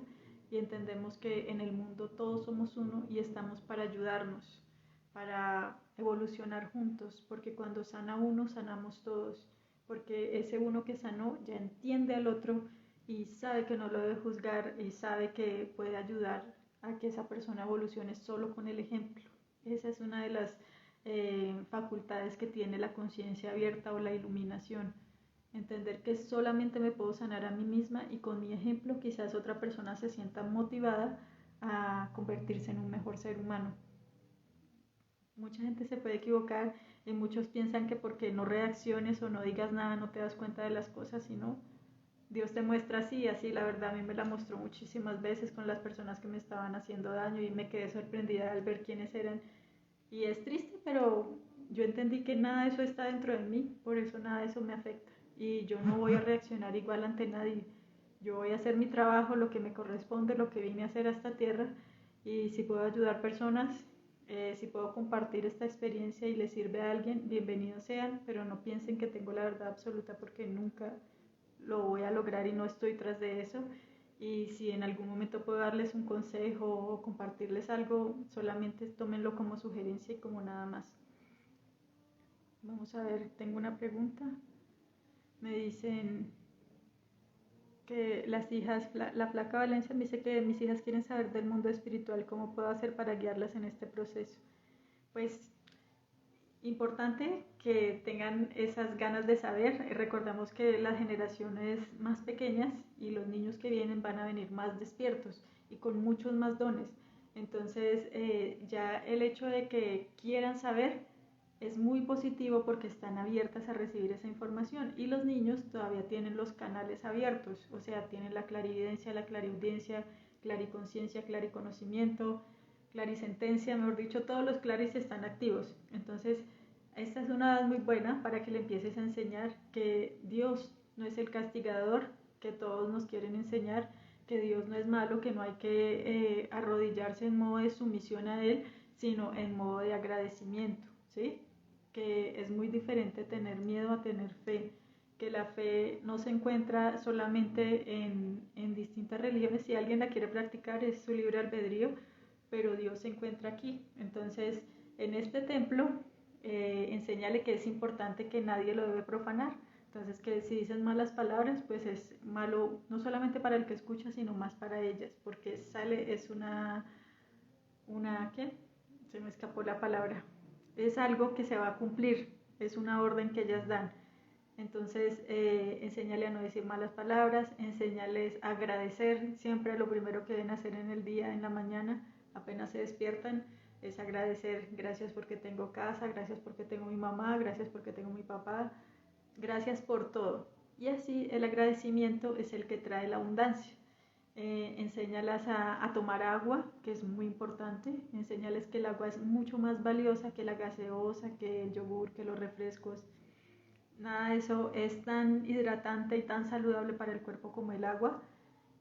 y entendemos que en el mundo todos somos uno y estamos para ayudarnos, para evolucionar juntos, porque cuando sana uno, sanamos todos, porque ese uno que sanó ya entiende al otro y sabe que no lo debe juzgar y sabe que puede ayudar a que esa persona evolucione solo con el ejemplo. Esa es una de las facultades que tiene la conciencia abierta o la iluminación. Entender que solamente me puedo sanar a mí misma y con mi ejemplo quizás otra persona se sienta motivada a convertirse en un mejor ser humano. Mucha gente se puede equivocar y muchos piensan que porque no reacciones o no digas nada no te das cuenta de las cosas, sino Dios te muestra así, así. La verdad a mí me la mostró muchísimas veces con las personas que me estaban haciendo daño y me quedé sorprendida al ver quiénes eran. Y es triste, pero yo entendí que nada de eso está dentro de mí, por eso nada de eso me afecta. Y yo no voy a reaccionar igual ante nadie. Yo voy a hacer mi trabajo, lo que me corresponde, lo que vine a hacer a esta tierra. Y si puedo ayudar personas, si puedo compartir esta experiencia y le sirve a alguien, bienvenidos sean, pero no piensen que tengo la verdad absoluta porque nunca lo voy a lograr y no estoy tras de eso. Y si en algún momento puedo darles un consejo o compartirles algo, solamente tómenlo como sugerencia y como nada más. Vamos a ver, tengo una pregunta. Me dicen que las hijas, la Flaca Valencia me dice que mis hijas quieren saber del mundo espiritual, ¿cómo puedo hacer para guiarlas en este proceso? Pues importante que tengan esas ganas de saber. Recordamos que las generaciones más pequeñas y los niños que vienen van a venir más despiertos y con muchos más dones. Entonces ya el hecho de que quieran saber es muy positivo porque están abiertas a recibir esa información y los niños todavía tienen los canales abiertos, o sea, tienen la clarividencia, la clariaudiencia, clariconciencia, clariconocimiento, clarisentencia, mejor dicho, todos los claris están activos. Entonces, esta es una edad muy buena para que le empieces a enseñar que Dios no es el castigador que todos nos quieren enseñar, que Dios no es malo, que no hay que arrodillarse en modo de sumisión a Él, sino en modo de agradecimiento, ¿sí? Que es muy diferente tener miedo a tener fe, que la fe no se encuentra solamente en distintas religiones. Si alguien la quiere practicar es su libre albedrío, pero Dios se encuentra aquí. Entonces, en este templo, enséñale que es importante que nadie lo debe profanar. Entonces, que si dicen malas palabras, pues es malo no solamente para el que escucha, sino más para ellas, porque es ¿qué? Se me escapó la palabra. Es algo que se va a cumplir, es una orden que ellas dan. Entonces, enséñale a no decir malas palabras, enséñales a agradecer siempre. Lo primero que deben hacer en el día, en la mañana, apenas se despiertan, es agradecer. Gracias porque tengo casa, gracias porque tengo mi mamá, gracias porque tengo mi papá, gracias por todo. Y así el agradecimiento es el que trae la abundancia. Enséñalas a tomar agua, que es muy importante. Enséñales que el agua es mucho más valiosa que la gaseosa, que el yogur, que los refrescos. Nada de eso es tan hidratante y tan saludable para el cuerpo como el agua.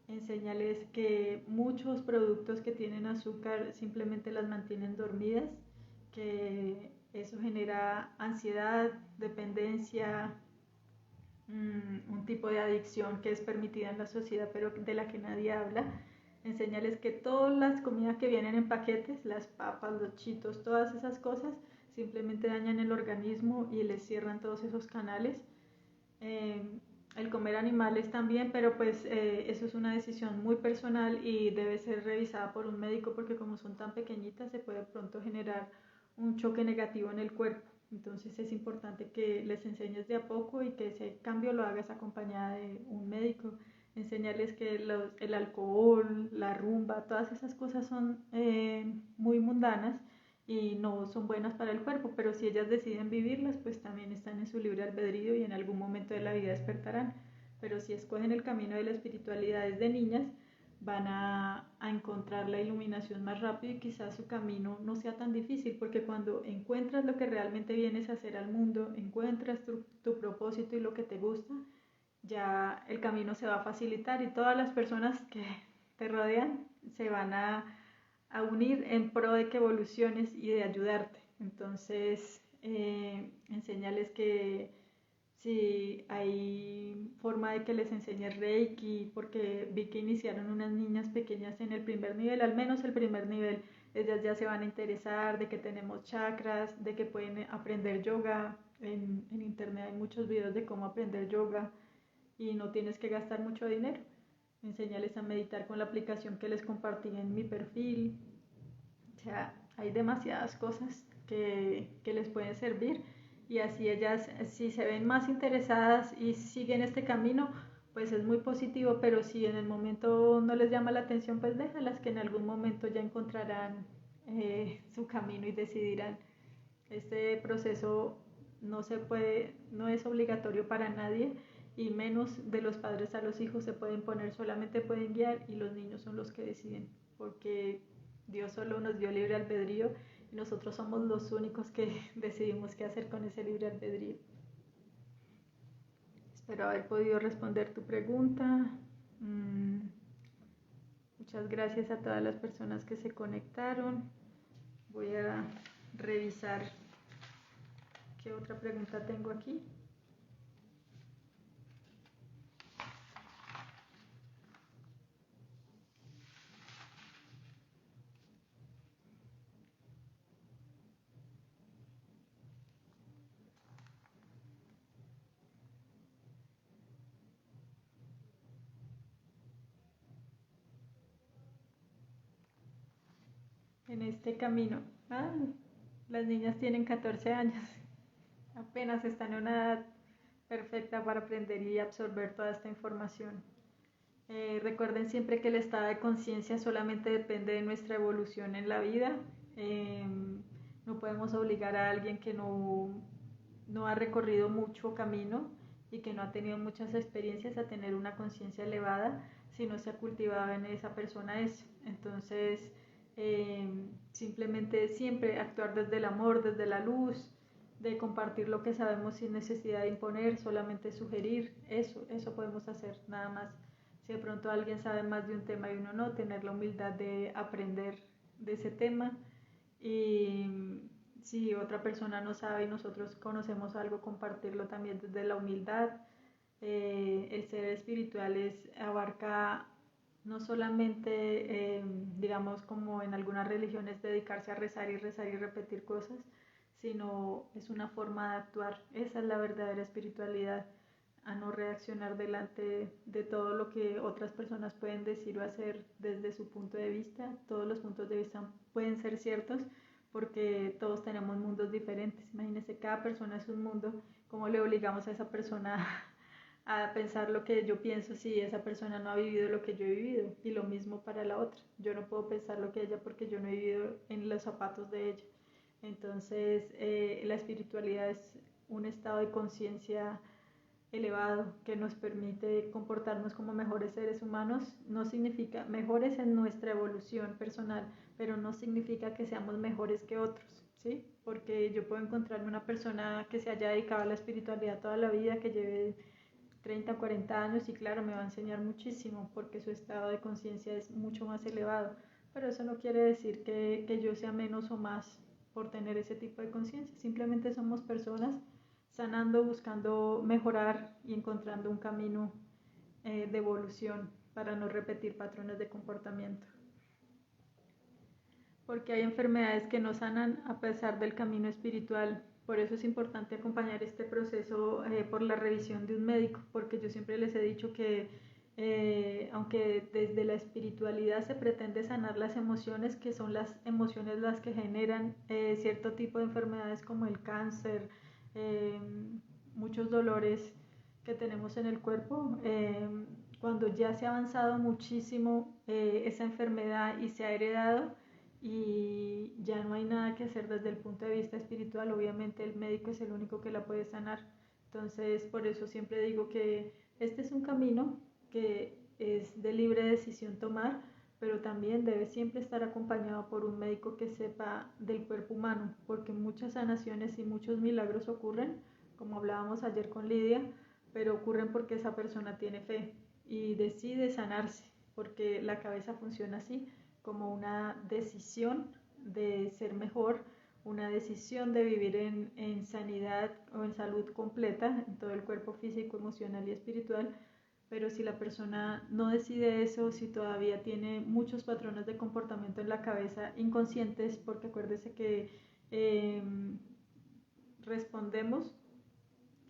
Enséñales que muchos productos que tienen azúcar simplemente las mantienen dormidas, que eso genera ansiedad, dependencia, un tipo de adicción que es permitida en la sociedad pero de la que nadie habla. Enséñales que todas las comidas que vienen en paquetes, las papas, los chitos, todas esas cosas, simplemente dañan el organismo y les cierran todos esos canales. Eh, el comer animales también, pero pues eso es una decisión muy personal y debe ser revisada por un médico porque como son tan pequeñitas se puede pronto generar un choque negativo en el cuerpo. Entonces es importante que les enseñes de a poco y que ese cambio lo hagas acompañada de un médico. Enseñarles que el alcohol, la rumba, todas esas cosas son muy mundanas y no son buenas para el cuerpo, pero si ellas deciden vivirlas, pues también están en su libre albedrío y en algún momento de la vida despertarán. Pero si escogen el camino de la espiritualidad desde niñas, van a encontrar la iluminación más rápido y quizás su camino no sea tan difícil, porque cuando encuentras lo que realmente vienes a hacer al mundo, encuentras tu propósito y lo que te gusta, ya el camino se va a facilitar y todas las personas que te rodean se van a unir en pro de que evoluciones y de ayudarte. Entonces, enseñarles que si hay forma de que les enseñe Reiki, porque vi que iniciaron unas niñas pequeñas en el primer nivel, al menos el primer nivel, ellas ya se van a interesar de que tenemos chakras, de que pueden aprender yoga. En internet hay muchos videos de cómo aprender yoga y no tienes que gastar mucho dinero. Enseñarles a meditar con la aplicación que les compartí en mi perfil. O sea, hay demasiadas cosas que les pueden servir y así ellas, si se ven más interesadas y siguen este camino, pues es muy positivo, pero si en el momento no les llama la atención, pues déjalas que en algún momento ya encontrarán su camino y decidirán. Este proceso no se puede, no es obligatorio para nadie y menos de los padres a los hijos se pueden poner, solamente pueden guiar y los niños son los que deciden, porque Dios solo nos dio libre albedrío y nosotros somos los únicos que decidimos qué hacer con ese libre albedrío. Espero haber podido responder tu pregunta. Muchas gracias a todas las personas que se conectaron. Voy a revisar qué otra pregunta tengo aquí. En este camino. Las niñas tienen 14 años, apenas están en una edad perfecta para aprender y absorber toda esta información. Recuerden siempre que el estado de conciencia solamente depende de nuestra evolución en la vida. Eh, no podemos obligar a alguien que no ha recorrido mucho camino y que no ha tenido muchas experiencias a tener una conciencia elevada si no se ha cultivado en esa persona eso. Entonces, simplemente siempre actuar desde el amor, desde la luz, de compartir lo que sabemos sin necesidad de imponer, solamente sugerir, eso podemos hacer, nada más. Si de pronto alguien sabe más de un tema y uno no, tener la humildad de aprender de ese tema y si otra persona no sabe y nosotros conocemos algo, compartirlo también desde la humildad. El ser espiritual abarca no solamente, digamos, como en algunas religiones, dedicarse a rezar y rezar y repetir cosas, sino es una forma de actuar. Esa es la verdadera espiritualidad, a no reaccionar delante de todo lo que otras personas pueden decir o hacer desde su punto de vista. Todos los puntos de vista pueden ser ciertos porque todos tenemos mundos diferentes. Imagínense, cada persona es un mundo. ¿Cómo le obligamos a esa persona a pensar lo que yo pienso si esa persona no ha vivido lo que yo he vivido? Y lo mismo para la otra. Yo no puedo pensar lo que ella porque yo no he vivido en los zapatos de ella. Entonces, la espiritualidad es un estado de conciencia elevado que nos permite comportarnos como mejores seres humanos. No significa mejores en nuestra evolución personal, pero no significa que seamos mejores que otros, ¿sí? Porque yo puedo encontrarme una persona que se haya dedicado a la espiritualidad toda la vida, que lleve 30 o 40 años y claro, me va a enseñar muchísimo porque su estado de conciencia es mucho más elevado, pero eso no quiere decir que yo sea menos o más por tener ese tipo de conciencia. Simplemente somos personas sanando, buscando mejorar y encontrando un camino de evolución para no repetir patrones de comportamiento. Porque hay enfermedades que no sanan a pesar del camino espiritual. Por eso es importante acompañar este proceso por la revisión de un médico, porque yo siempre les he dicho que aunque desde la espiritualidad se pretende sanar las emociones, que son las emociones las que generan cierto tipo de enfermedades como el cáncer, muchos dolores que tenemos en el cuerpo, cuando ya se ha avanzado muchísimo esa enfermedad y se ha heredado, y ya no hay nada que hacer desde el punto de vista espiritual, obviamente el médico es el único que la puede sanar. Entonces, por eso siempre digo que este es un camino que es de libre decisión tomar, pero también debe siempre estar acompañado por un médico que sepa del cuerpo humano, porque muchas sanaciones y muchos milagros ocurren, como hablábamos ayer con Lidia, pero ocurren porque esa persona tiene fe y decide sanarse, porque la cabeza funciona así, como una decisión de ser mejor, una decisión de vivir en sanidad o en salud completa, en todo el cuerpo físico, emocional y espiritual. Pero si la persona no decide eso, si todavía tiene muchos patrones de comportamiento en la cabeza inconscientes, porque acuérdese que respondemos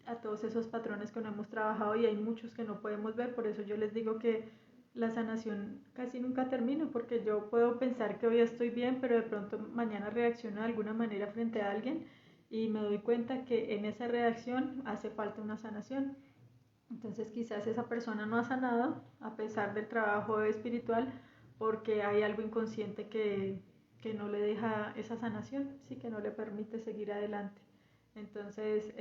a todos esos patrones que no hemos trabajado y hay muchos que no podemos ver. Por eso yo les digo que la sanación casi nunca termina, porque yo puedo pensar que hoy estoy bien, pero de pronto mañana reacciono de alguna manera frente a alguien y me doy cuenta que en esa reacción hace falta una sanación. Entonces quizás esa persona no ha sanado a pesar del trabajo espiritual, porque hay algo inconsciente que no le deja esa sanación, sí, que no le permite seguir adelante. Entonces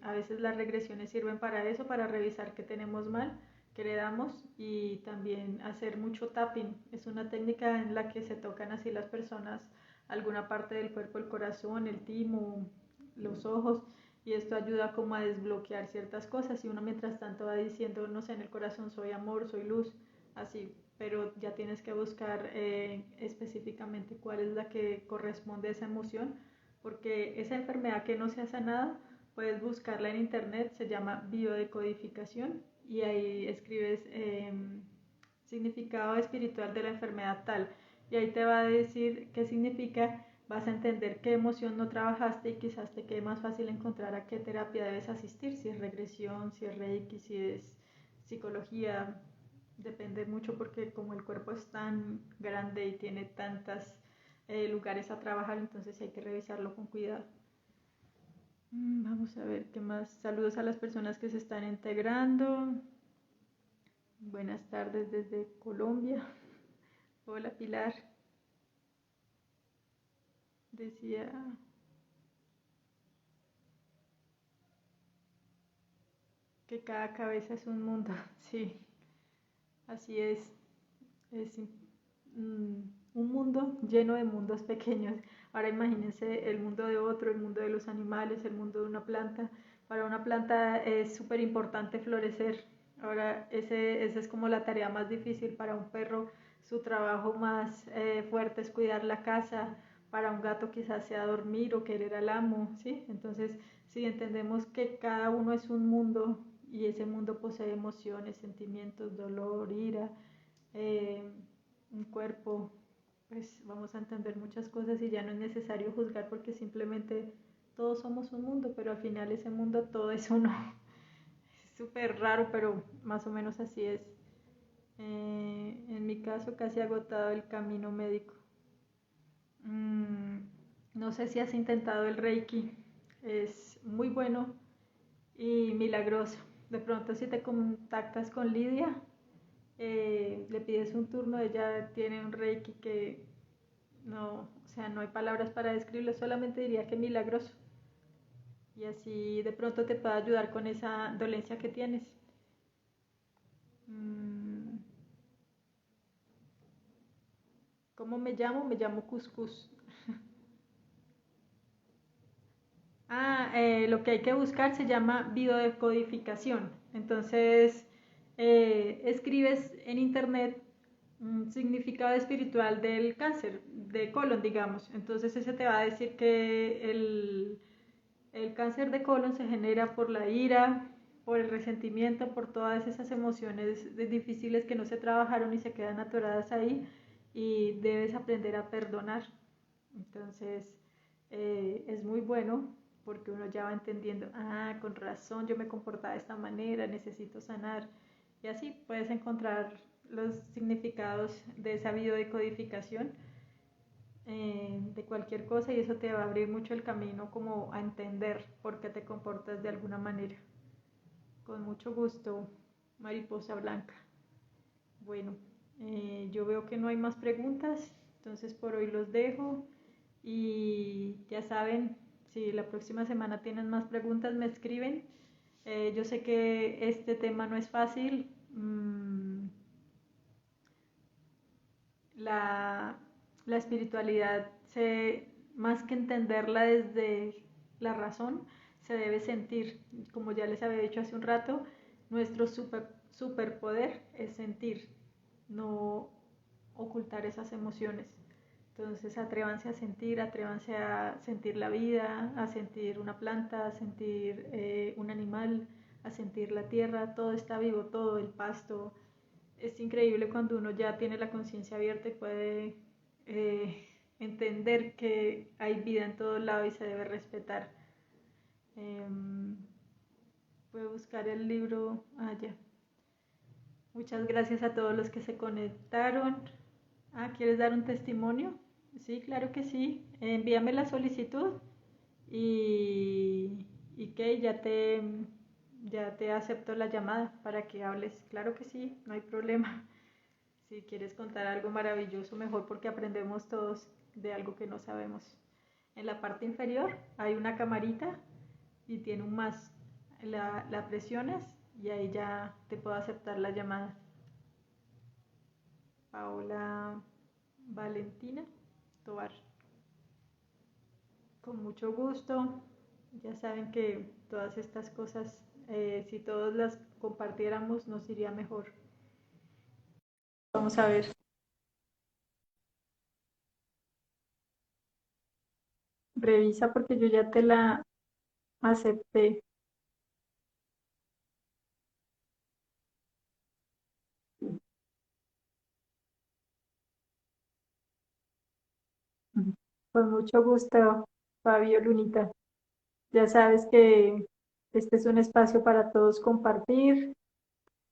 a veces las regresiones sirven para eso, para revisar qué tenemos mal, qué le damos, y también hacer mucho tapping. Es una técnica en la que se tocan así las personas alguna parte del cuerpo, el corazón, el timo, los ojos, y esto ayuda como a desbloquear ciertas cosas, y uno mientras tanto va diciendo, no sé, en el corazón soy amor, soy luz, así, pero ya tienes que buscar específicamente cuál es la que corresponde a esa emoción, porque esa enfermedad que no se ha sanado, puedes buscarla en internet, se llama biodecodificación, y ahí escribes significado espiritual de la enfermedad tal, y ahí te va a decir qué significa. Vas a entender qué emoción no trabajaste y quizás te quede más fácil encontrar a qué terapia debes asistir, si es regresión, si es Reiki, si es psicología. Depende mucho, porque como el cuerpo es tan grande y tiene tantos lugares a trabajar, entonces hay que revisarlo con cuidado. Vamos a ver qué más. Saludos a las personas que se están integrando. Buenas tardes desde Colombia. Hola Pilar. Decía que cada cabeza es un mundo. Sí, así es. Es un mundo lleno de mundos pequeños. Ahora imagínense el mundo de otro, el mundo de los animales, el mundo de una planta. Para una planta es súper importante florecer. Ahora esa es como la tarea más difícil. Para un perro su trabajo más fuerte es cuidar la casa. Para un gato quizás sea dormir o querer al amo, ¿sí? Entonces, si entendemos que cada uno es un mundo y ese mundo posee emociones, sentimientos, dolor, ira, eh, un cuerpo, pues vamos a entender muchas cosas y ya no es necesario juzgar, porque simplemente todos somos un mundo, pero al final ese mundo todo es uno. Es súper raro, pero más o menos así es. En mi caso, casi agotado el camino médico. No sé si has intentado el Reiki, es muy bueno y milagroso. De pronto, si te contactas con Lidia, le pides un turno, ella tiene un Reiki que no, o sea, no hay palabras para describirlo, solamente diría que milagroso. Y así de pronto te puede ayudar con esa dolencia que tienes. ¿Cómo me llamo? Me llamo Cuscus. Lo que hay que buscar se llama biodecodificación. Entonces, escribes en internet un significado espiritual del cáncer de colon, digamos. Entonces, ese te va a decir que el cáncer de colon se genera por la ira, por el resentimiento, por todas esas emociones difíciles que no se trabajaron y se quedan atoradas ahí y debes aprender a perdonar. Entonces, es muy bueno porque uno ya va entendiendo, ah, con razón, yo me comportaba de esta manera, necesito sanar. Y así puedes encontrar los significados de esa biodecodificación de cualquier cosa y eso te va a abrir mucho el camino como a entender por qué te comportas de alguna manera. Con mucho gusto, Mariposa Blanca. Bueno, yo veo que no hay más preguntas, entonces por hoy los dejo y ya saben, si la próxima semana tienen más preguntas me escriben. Yo sé que este tema no es fácil. La, la espiritualidad, más que entenderla desde la razón, se debe sentir. Como ya les había dicho hace un rato, nuestro superpoder es sentir, no ocultar esas emociones. Entonces atrévanse a sentir la vida, a sentir una planta, a sentir un animal, a sentir la tierra, todo está vivo, todo el pasto. Es increíble cuando uno ya tiene la conciencia abierta y puede entender que hay vida en todo lado y se debe respetar. Eh, Voy a buscar el libro allá. Muchas gracias a todos los que se conectaron. Ah, ¿quieres dar un testimonio? Sí, claro que sí. Envíame la solicitud y que ya te acepto la llamada para que hables. Claro que sí, no hay problema. Si quieres contar algo maravilloso, mejor porque aprendemos todos de algo que no sabemos. En la parte inferior hay una camarita y tiene un más. La presionas y ahí ya te puedo aceptar la llamada. Paola Valentina Tobar. Con mucho gusto. Ya saben que todas estas cosas, si todos las compartiéramos, nos iría mejor. Vamos a ver. Revisa porque yo ya te la acepté. Con mucho gusto, Fabio Lunita. Ya sabes que este es un espacio para todos compartir,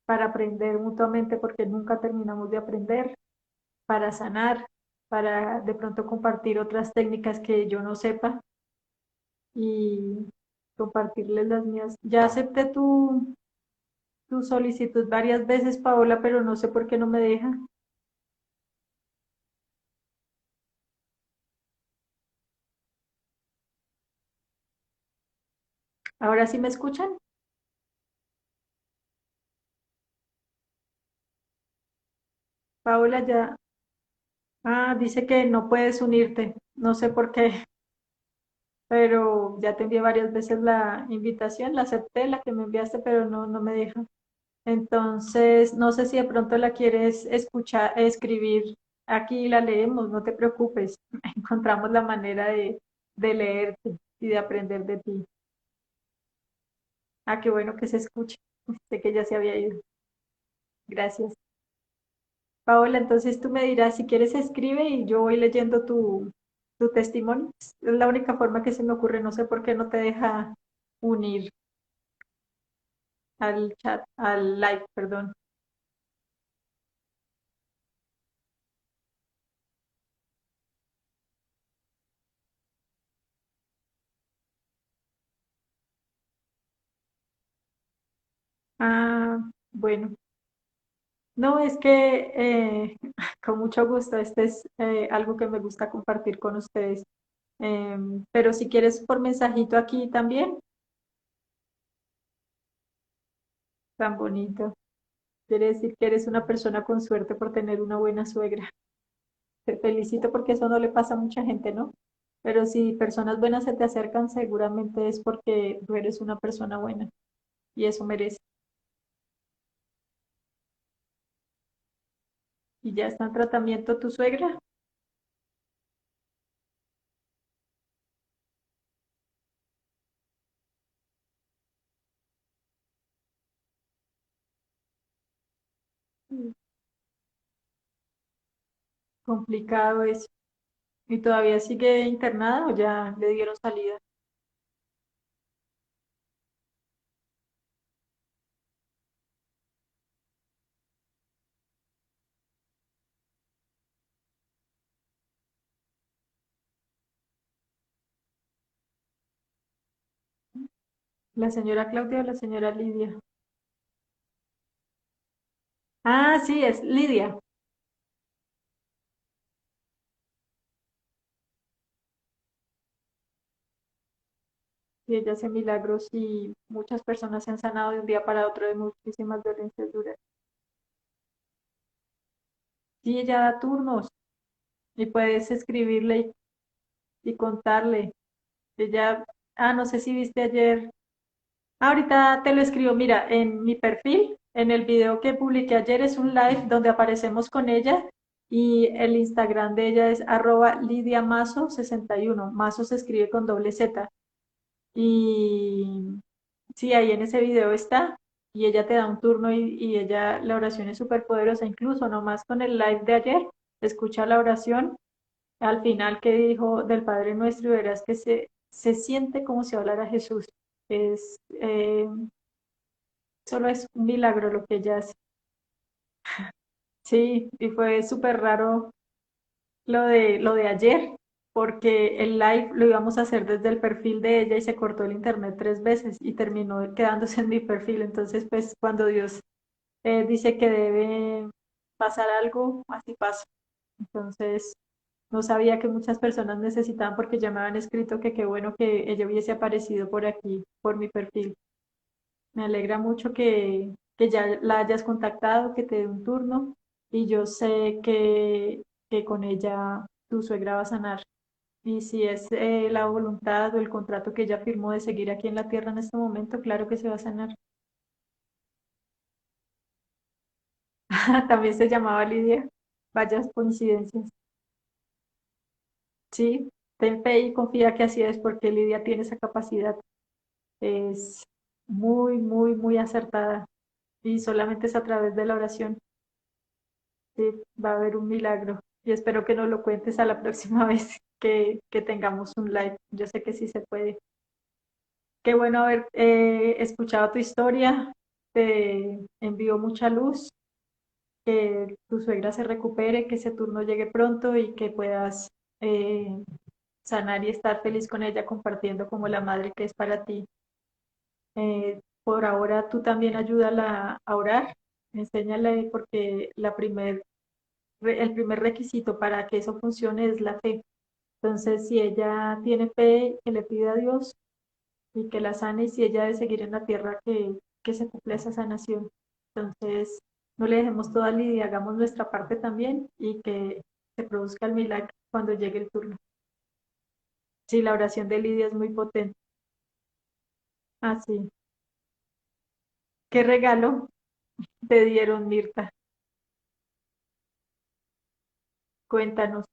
para aprender mutuamente porque nunca terminamos de aprender, para sanar, para de pronto compartir otras técnicas que yo no sepa y compartirles las mías. Ya acepté tu solicitud varias veces, Paola, pero no sé por qué no me deja. ¿Ahora sí me escuchan? Paola ya. Ah, dice que no puedes unirte. No sé por qué, pero ya te envié varias veces la invitación, la acepté, la que me enviaste, pero no me deja. Entonces, no sé si de pronto la quieres escuchar, escribir aquí y la leemos, no te preocupes. Encontramos la manera de leerte y de aprender de ti. Ah, qué bueno que se escuche. Sé que ya se había ido. Gracias. Paola, entonces tú me dirás si quieres escribe y yo voy leyendo tu testimonio. Es la única forma que se me ocurre, no sé por qué no te deja unir al chat, al live, perdón. Ah, bueno. No, es que con mucho gusto, este es algo que me gusta compartir con ustedes. Pero si quieres por mensajito aquí también, tan bonito. Quiere decir que eres una persona con suerte por tener una buena suegra. Te felicito porque eso no le pasa a mucha gente, ¿no? Pero si personas buenas se te acercan, seguramente es porque tú eres una persona buena y eso merece. Y ya está en tratamiento tu suegra. Complicado eso. ¿Y todavía sigue internada o ya le dieron salida? ¿La señora Claudia o la señora Lidia? Ah, sí, es Lidia. Y ella hace milagros y muchas personas se han sanado de un día para otro de muchísimas dolencias duras. Sí, ella da turnos y puedes escribirle y contarle. Ella, no sé si viste ayer. Ahorita te lo escribo, mira, en mi perfil, en el video que publiqué ayer es un live donde aparecemos con ella y el Instagram de ella es @lidiamazo61. Mazo se escribe con doble Z. Y sí, ahí en ese video está y ella te da un turno y ella, la oración es súper poderosa, incluso nomás con el live de ayer, escucha la oración al final que dijo del Padre Nuestro y verás que se siente como si hablara Jesús. Es, solo es un milagro lo que ella hace. Sí, y fue súper raro lo de ayer, porque el live lo íbamos a hacer desde el perfil de ella y se cortó el internet 3 veces y terminó quedándose en mi perfil. Entonces, pues cuando Dios dice que debe pasar algo, así pasa. Entonces, no sabía que muchas personas necesitaban porque ya me habían escrito que qué bueno que ella hubiese aparecido por aquí, por mi perfil. Me alegra mucho que ya la hayas contactado, que te dé un turno y yo sé que con ella tu suegra va a sanar. Y si es la voluntad o el contrato que ella firmó de seguir aquí en la tierra en este momento, claro que se va a sanar. También se llamaba Lidia. Vayas coincidencias. Sí, ten fe y confía que así es porque Lidia tiene esa capacidad. Es muy, muy, muy acertada y solamente es a través de la oración. Sí, va a haber un milagro y espero que nos lo cuentes a la próxima vez que tengamos un live. Yo sé que sí se puede. Qué bueno haber escuchado tu historia. Te envío mucha luz, que tu suegra se recupere, que ese turno llegue pronto y que puedas eh, sanar y estar feliz con ella compartiendo como la madre que es para ti. Por ahora tú también ayúdala a orar, enséñale porque el primer requisito para que eso funcione es la fe. Entonces, si ella tiene fe, que le pida a Dios y que la sane, y si ella debe seguir en la tierra, que se cumpla esa sanación. Entonces, no le dejemos toda Lidia, hagamos nuestra parte también y que se produzca el milagro cuando llegue el turno. Sí, la oración de Lidia es muy potente. Ah, sí. ¿Qué regalo te dieron, Mirta? Cuéntanos.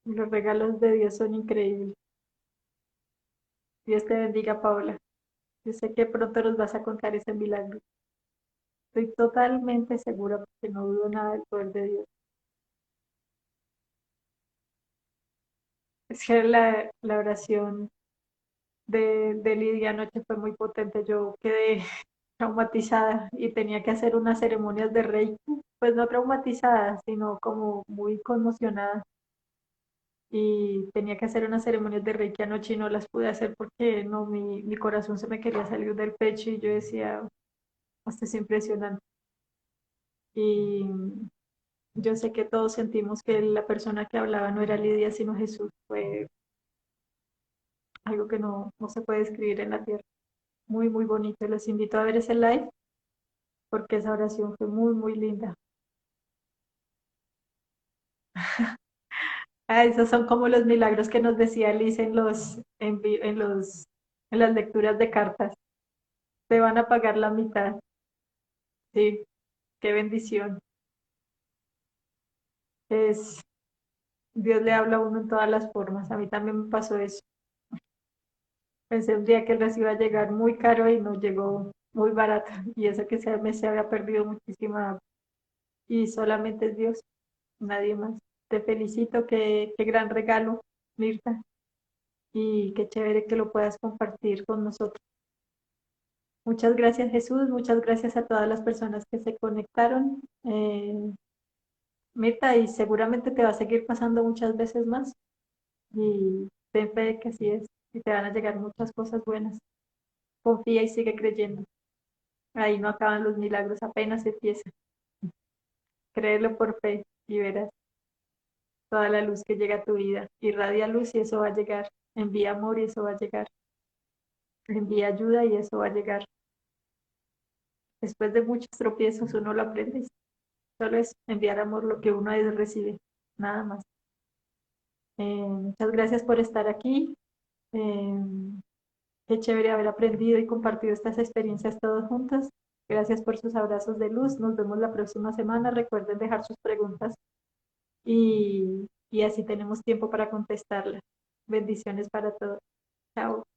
Los regalos de Dios son increíbles. Dios te bendiga, Paola. Yo sé que pronto nos vas a contar ese milagro. Estoy totalmente segura porque no dudo nada del poder de Dios. Es que la oración de Lidia anoche fue muy potente. Yo quedé traumatizada y tenía que hacer unas ceremonias de Reiki. Pues no traumatizada, sino como muy conmocionada. Y tenía que hacer unas ceremonias de Reiki anoche y no las pude hacer porque no, mi corazón se me quería salir del pecho y yo decía, esto es impresionante. Y yo sé que todos sentimos que la persona que hablaba no era Lidia, sino Jesús. Fue algo que no se puede escribir en la tierra. Muy, muy bonito. Les invito a ver ese live porque esa oración fue muy, muy linda. Esos son como los milagros que nos decía Liz en las lecturas de cartas. Te van a pagar la mitad. Sí, qué bendición. Es, Dios le habla a uno en todas las formas. A mí también me pasó eso. Pensé un día que les iba a llegar muy caro y no llegó muy barato y eso que se había perdido muchísima y solamente es Dios, nadie más. Te felicito, qué gran regalo, Mirta, y qué chévere que lo puedas compartir con nosotros. Muchas gracias Jesús, muchas gracias a todas las personas que se conectaron. Mirta, y seguramente te va a seguir pasando muchas veces más y ten fe de que así es y te van a llegar muchas cosas buenas. Confía y sigue creyendo. Ahí no acaban los milagros, apenas empieza. Créelo por fe y verás toda la luz que llega a tu vida. Irradia luz y eso va a llegar. Envía amor y eso va a llegar. Envía ayuda y eso va a llegar. Después de muchos tropiezos uno lo aprende. Solo es enviar amor lo que uno recibe. Nada más. Muchas gracias por estar aquí. Eh, Qué chévere haber aprendido y compartido estas experiencias todos juntos. Gracias por sus abrazos de luz. Nos vemos la próxima semana. Recuerden dejar sus preguntas y así tenemos tiempo para contestarlas. Bendiciones para todos. Chao.